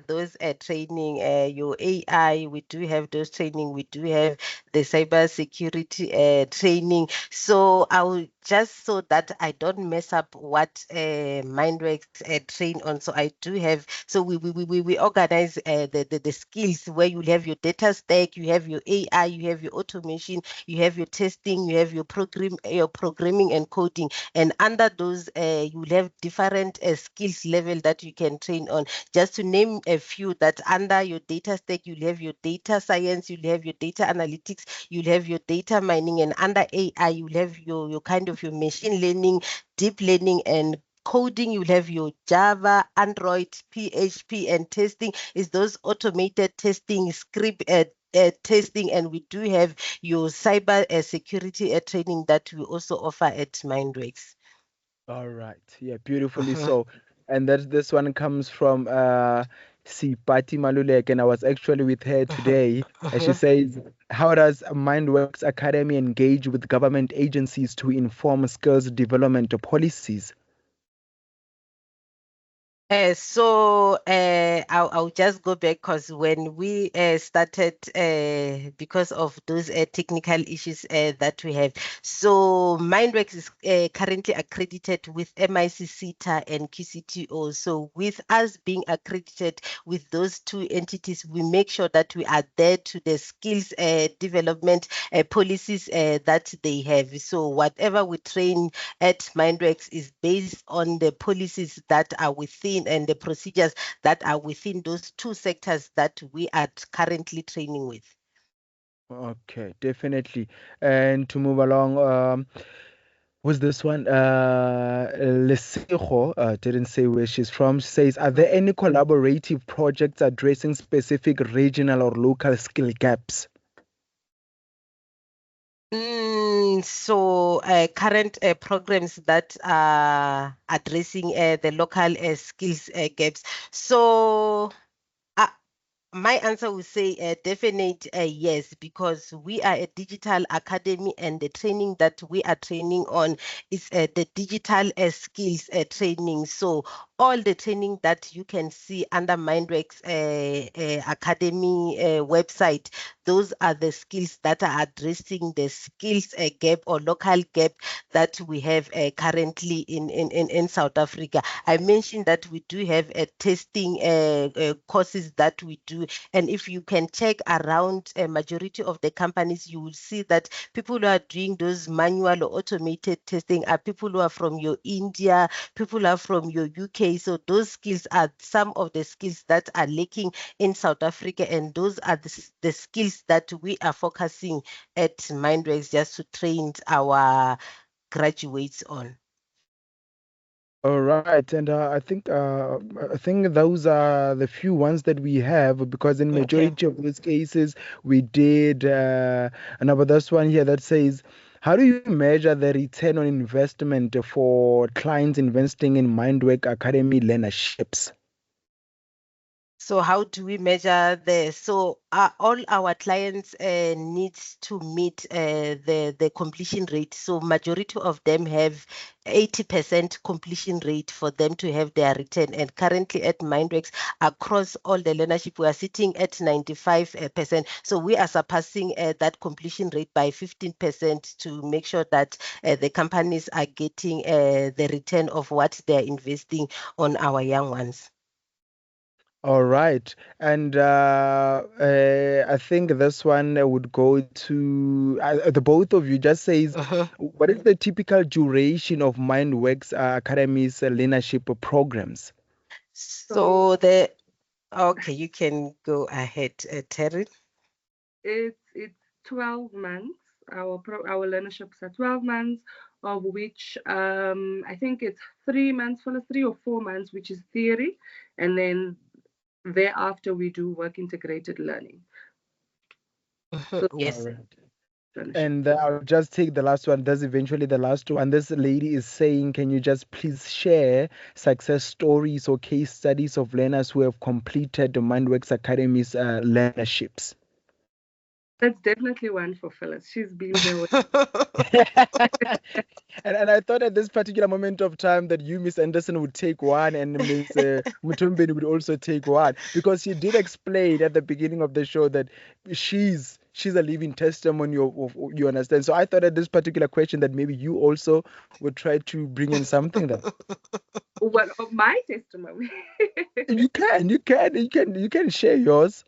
those training, your AI. We do have those training. We do have the cyber security training. So I will just so that I don't mess up what Mindworx train on. So I do have. So we organize the skills where you have your data stack, you have your AI, you have your automation, you have your testing, you have your programming and coding, and under those you will have different skills level that you can train on. Just to name a few, that under your data stack you'll have your data science, you'll have your data analytics, you'll have your data mining, and under AI you'll have your kind of your machine learning, deep learning, and coding. You'll have your Java, Android, PHP, and testing is those automated testing, script testing. And we do have your cyber security training that we also offer at Mindworx. All right. Yeah, beautifully Mhm. so. And that this one comes from Sipati Malulek, and I was actually with her Mhm. today. And she Mhm. says, how does Mindworks Academy engage with government agencies to inform skills development policies? I'll just go back because when we started, because of those technical issues that we have, so Mindworx is currently accredited with MIC CETA and QCTO. So with us being accredited with those two entities, we make sure that we are there to the skills development policies that they have. So whatever we train at Mindworx is based on the policies that are within and the procedures that are within those two sectors that we are currently training with. Okay, definitely. And to move along, was this one? Lesego didn't say where she's from. She says, are there any collaborative projects addressing specific regional or local skill gaps? So current programs that are addressing the local skills gaps. So my answer would say a definite yes, because we are a digital academy and the training that we are training on is the digital skills training. So all the training that you can see under Mindworx Academy website, those are the skills that are addressing the skills gap or local gap that we have currently in South Africa. I mentioned that we do have testing courses that we do, and if you can check around a majority of the companies, you will see that people who are doing those manual or automated testing are people who are from your India, people who are from your UK. So those skills are some of the skills that are lacking in South Africa, and those are the skills that we are focusing at Mindworx just to train our graduates on. All right, and I think those are the few ones that we have, because in Okay. majority of those cases we did. And about this one here that says, how do you measure the return on investment for clients investing in Mindworx Academy learnerships? So how do we measure so all our clients needs to meet the completion rate. So majority of them have 80% completion rate for them to have their return. And currently at Mindworx, across all the learnership, we are sitting at 95%. So we are surpassing that completion rate by 15% to make sure that the companies are getting the return of what they're investing on our young ones. All right. And I think this one would go to the both of you. Just says, what is the typical duration of Mindworx Academy's leadership programs? So okay, you can go ahead, Terry. It's 12 months. Our learnerships are 12 months, of which I think it's 3 months, for 3 or 4 months, which is theory, and then thereafter we do work integrated learning. So Yes. All right. learnership. And I'll just take the last one. That's eventually the last one. This lady is saying, can you just please share success stories or case studies of learners who have completed the Mindworx Academy's learnerships? That's definitely one for Phyllis. She's been there with And I thought at this particular moment of time that you, Miss Anderson, would take one, and Miss Muthombeni would also take one, because she did explain at the beginning of the show that she's a living testimony of you understand. So I thought at this particular question that maybe you also would try to bring in something that what of my testimony. you can share yours.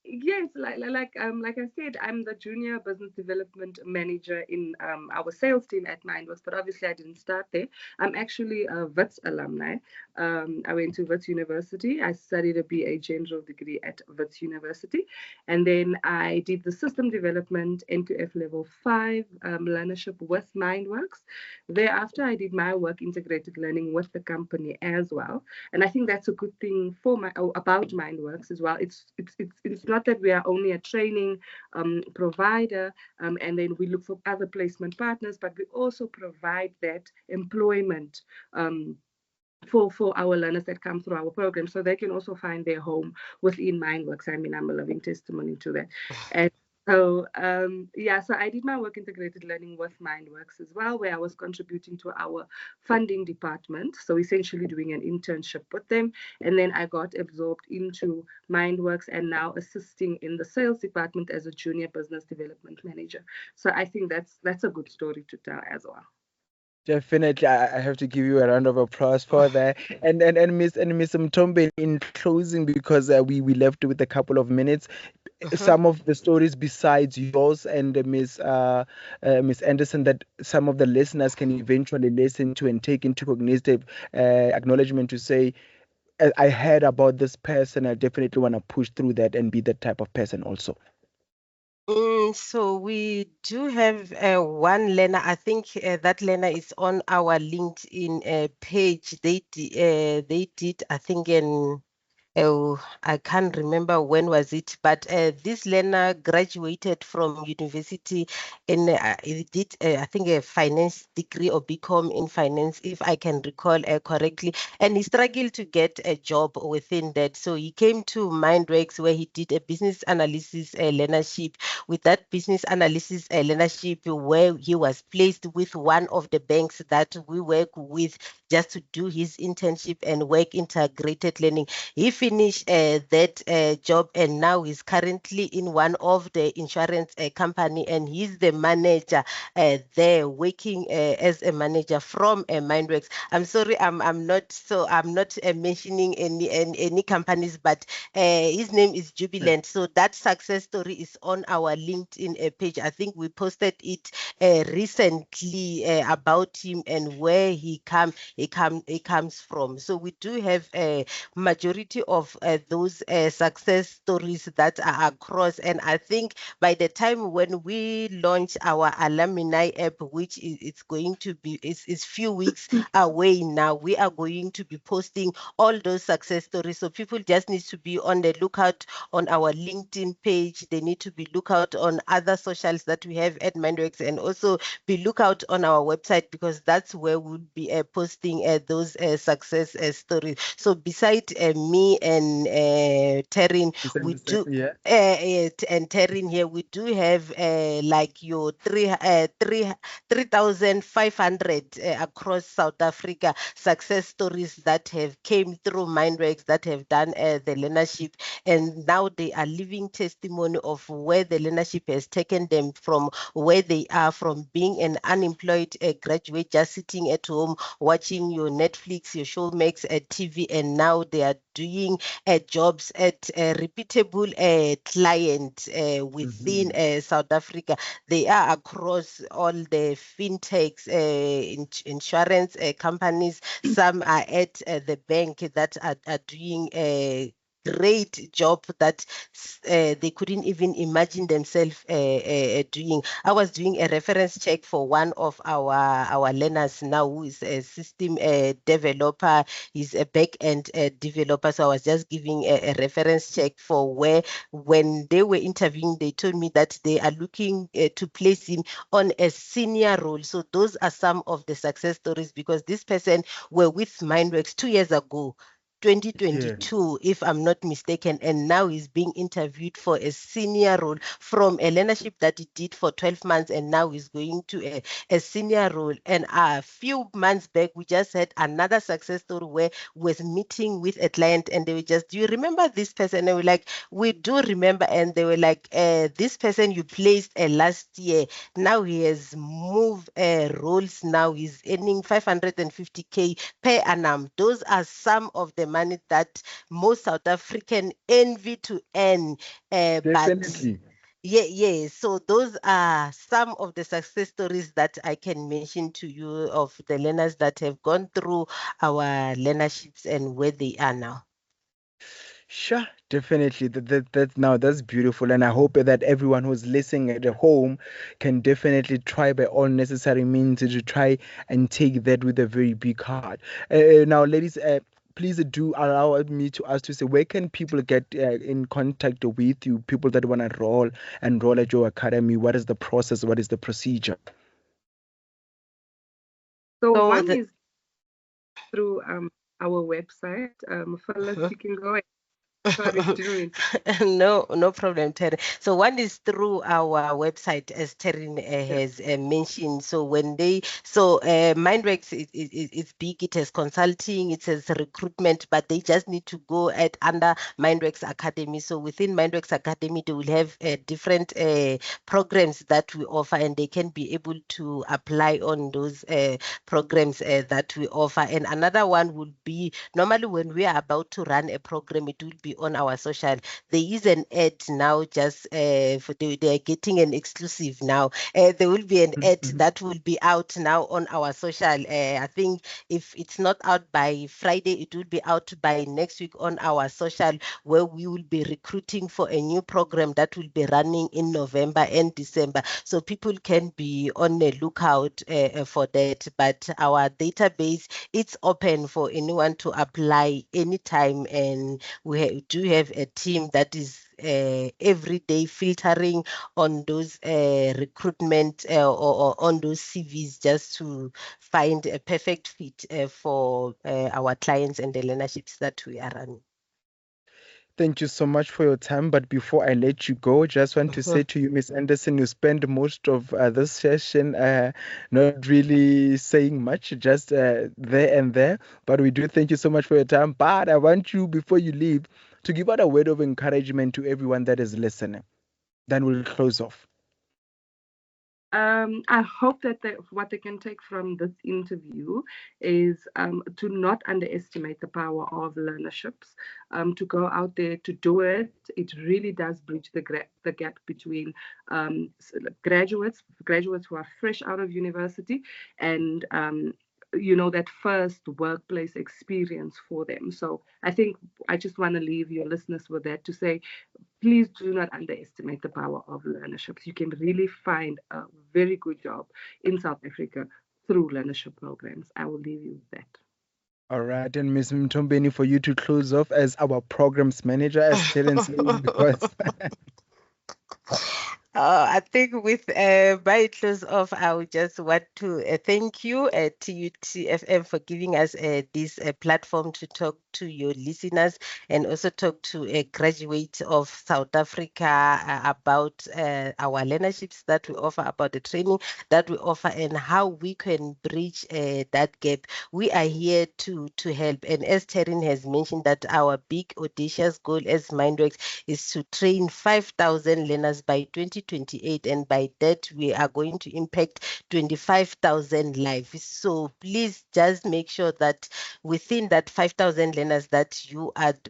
Yes, like I said, I'm the junior business development manager in our sales team at Mindworx, but obviously I didn't start there. I'm actually a WITS alumni. I went to WITS University. I studied a BA General degree at WITS University, and then I did the system development NQF level 5 learnership with Mindworx. Thereafter, I did my work integrated learning with the company as well, and I think that's a good thing about Mindworx as well. It's not that we are only a training provider, and then we look for other placement partners, but we also provide that employment for our learners that come through our program, so they can also find their home within Mindworx. I mean, I'm a living testimony to that. And So yeah, so I did my work integrated learning with Mindworx as well, where I was contributing to our funding department. So essentially doing an internship with them. And then I got absorbed into Mindworx and now assisting in the sales department as a junior business development manager. So I think that's a good story to tell as well. Definitely, I have to give you a round of applause for that. And Miss Muthombeni, in closing, because we left with a couple of minutes, Mhm. some of the stories besides yours and Miss Anderson that some of the listeners can eventually listen to and take into cognitive acknowledgement to say, I heard about this person. I definitely want to push through that and be that type of person also. So we do have one learner. I think that learner is on our LinkedIn page. They did, I think, oh, I can't remember when was it, but this learner graduated from university and he did, I think, a finance degree or BCom in finance, if I can recall correctly. And he struggled to get a job within that. So he came to Mindworx where he did a business analysis learnership. With that business analysis learnership, where he was placed with one of the banks that we work with just to do his internship and work integrated learning. He finished that job and now he's currently in one of the insurance company and he's the manager there working as a manager from Mindworx. I'm sorry, I'm not mentioning any companies, but his name is Jubilant. So that success story is on our LinkedIn page. I think we posted it recently about him and where he comes from. So we do have a majority of those success stories that are across. And I think by the time when we launch our alumni app, which it's going to be is few weeks away now, we are going to be posting all those success stories. So people just need to be on the lookout on our LinkedIn page. They need to be lookout on other socials that we have at Mindworx and also be lookout on our website because that's where we'll be posting those success stories. So besides me and Taryna, we do. Yeah. And Taryna here, we do have like your 3,500 across South Africa success stories that have came through Mindworx that have done the learnership, and now they are living testimony of where the learnership has taken them from where they are, from being an unemployed graduate just sitting at home watching your Netflix, your Showmax at TV, and now they are doing jobs at a reputable client within Mhm. South Africa. They are across all the fintechs, insurance companies. Some are at the bank that are doing a great job that they couldn't even imagine themselves doing. I was doing a reference check for one of our learners now who is a system developer. He's a back-end developer. So I was just giving a reference check for where when they were interviewing, they told me that they are looking to place him on a senior role. So those are some of the success stories because this person were with Mindworx 2 years ago. Yeah. 2022, if I'm not mistaken, and now he's being interviewed for a senior role from a learnership that he did for 12 months, and now he's going to a senior role. And a few months back, we just had another success story where was meeting with a client, and they were just, "Do you remember this person?" And they were like, "We do remember." And they were like, "This person you placed last year, now he has moved roles. Now he's earning 550K per annum." Those are some of the money that most South African envy to earn. But Definitely. yeah, yeah. So those are some of the success stories that I can mention to you of the learners that have gone through our learnerships and where they are now. Sure, definitely. That's beautiful, and I hope that everyone who's listening at home can definitely try by all necessary means to try and take that with a very big heart. Now, ladies, please do allow me to ask to say where can people get in contact with you? People that want to enroll at your academy. What is the process? What is the procedure? So So one the is through our website. Phyllis, you can go ahead. Sorry, continue. No problem, Terry. So one is through our website, as Terry has mentioned. So Mindworx is big. It has consulting, it has recruitment, but they just need to go at under Mindworx Academy. So within Mindworx Academy, they will have different programs that we offer, and they can be able to apply on those programs that we offer. And another one would be normally when we are about to run a program, it will be on our social. There is an ad now, just for they are getting an exclusive now. There will be an ad that will be out now on our social. I think if it's not out by Friday, it will be out by next week on our social, where we will be recruiting for a new program that will be running in November and December. So people can be on the lookout for that. But our database, it's open for anyone to apply anytime, and we do have a team that is every day filtering on those recruitment or on those CVs, just to find a perfect fit for our clients and the learnerships that we are running. Thank you so much for your time. But before I let you go, just want to say to you, Miss Anderson, you spent most of this session not really saying much, just there and there. But we do thank you so much for your time. But I want you, before you leave, to give out a word of encouragement to everyone that is listening. Then we'll close off. I hope that what they can take from this interview is to not underestimate the power of learnerships, to go out there to do it. It really does bridge the gap between graduates who are fresh out of university and that first workplace experience for them. So I think I just want to leave your listeners with that, to say, please do not underestimate the power of learnerships. You can really find a very good job in South Africa through learnership programs. I will leave you with that. All right, and Ms. Muthombeni, for you to close off as our programs manager, as Terence says, because I think with my close off, I would just want to thank you, TUTFM, for giving us this platform to talk to your listeners and also talk to a graduate of South Africa about our learnerships that we offer, about the training that we offer, and how we can bridge that gap. We are here to help. And as Taryna has mentioned, that our big audacious goal as Mindworx is to train 5,000 learners by 2028, and by that we are going to impact 25,000 lives. So please just make sure that within that 5,000 learners that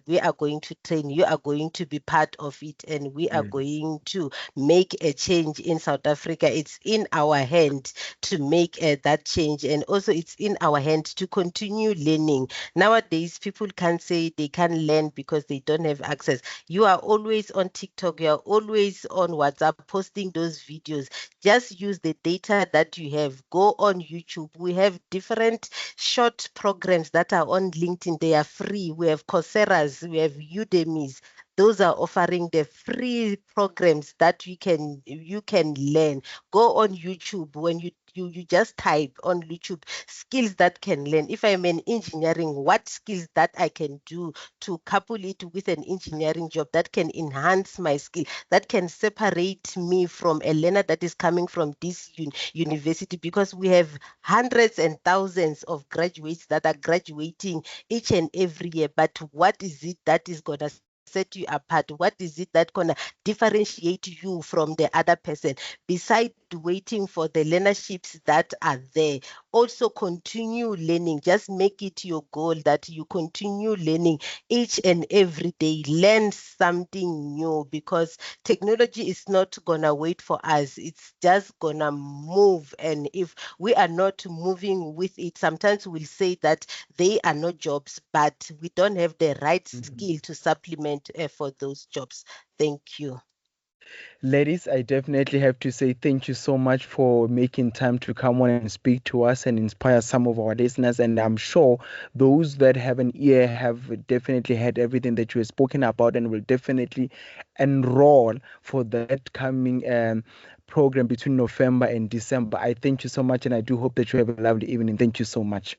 we are going to train, you are going to be part of it, and we are going to make a change in South Africa. It's in our hand to make that change, and also it's in our hand to continue learning. Nowadays, people can't say they can't learn because they don't have access. You are always on TikTok, you are always on WhatsApp posting those videos. Just use the data that you have. Go on YouTube. We have different short programs that are on LinkedIn. They are free. We have Coursera's, we have Udemy's. Those are offering the free programs that you can learn. Go on YouTube. When you just type on YouTube skills that can learn. If I'm in engineering, what skills that I can do to couple it with an engineering job that can enhance my skill, that can separate me from a learner that is coming from this university, because we have hundreds and thousands of graduates that are graduating each and every year. But what is it that is going to set you apart? What is it that's going to differentiate you from the other person? Besides waiting for the learnerships that are there, also continue learning. Just make it your goal that you continue learning each and every day. Learn something new, because technology is not gonna wait for us. It's just gonna move, and if we are not moving with it, sometimes we'll say that they are not jobs, but we don't have the right skill to supplement for those jobs. Thank you. ladies, I definitely have to say thank you so much for making time to come on and speak to us and inspire some of our listeners. And I'm sure those that have an ear have definitely heard everything that you have spoken about, and will definitely enroll for that coming program between November and December. I thank you so much, and I do hope that you have a lovely evening. Thank you so much.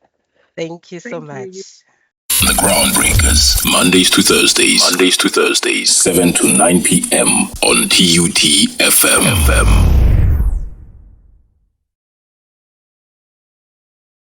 Thank you so Thank you. much. The Groundbreakers, Mondays to Thursdays, 7 to 9 p.m. on TUT FM.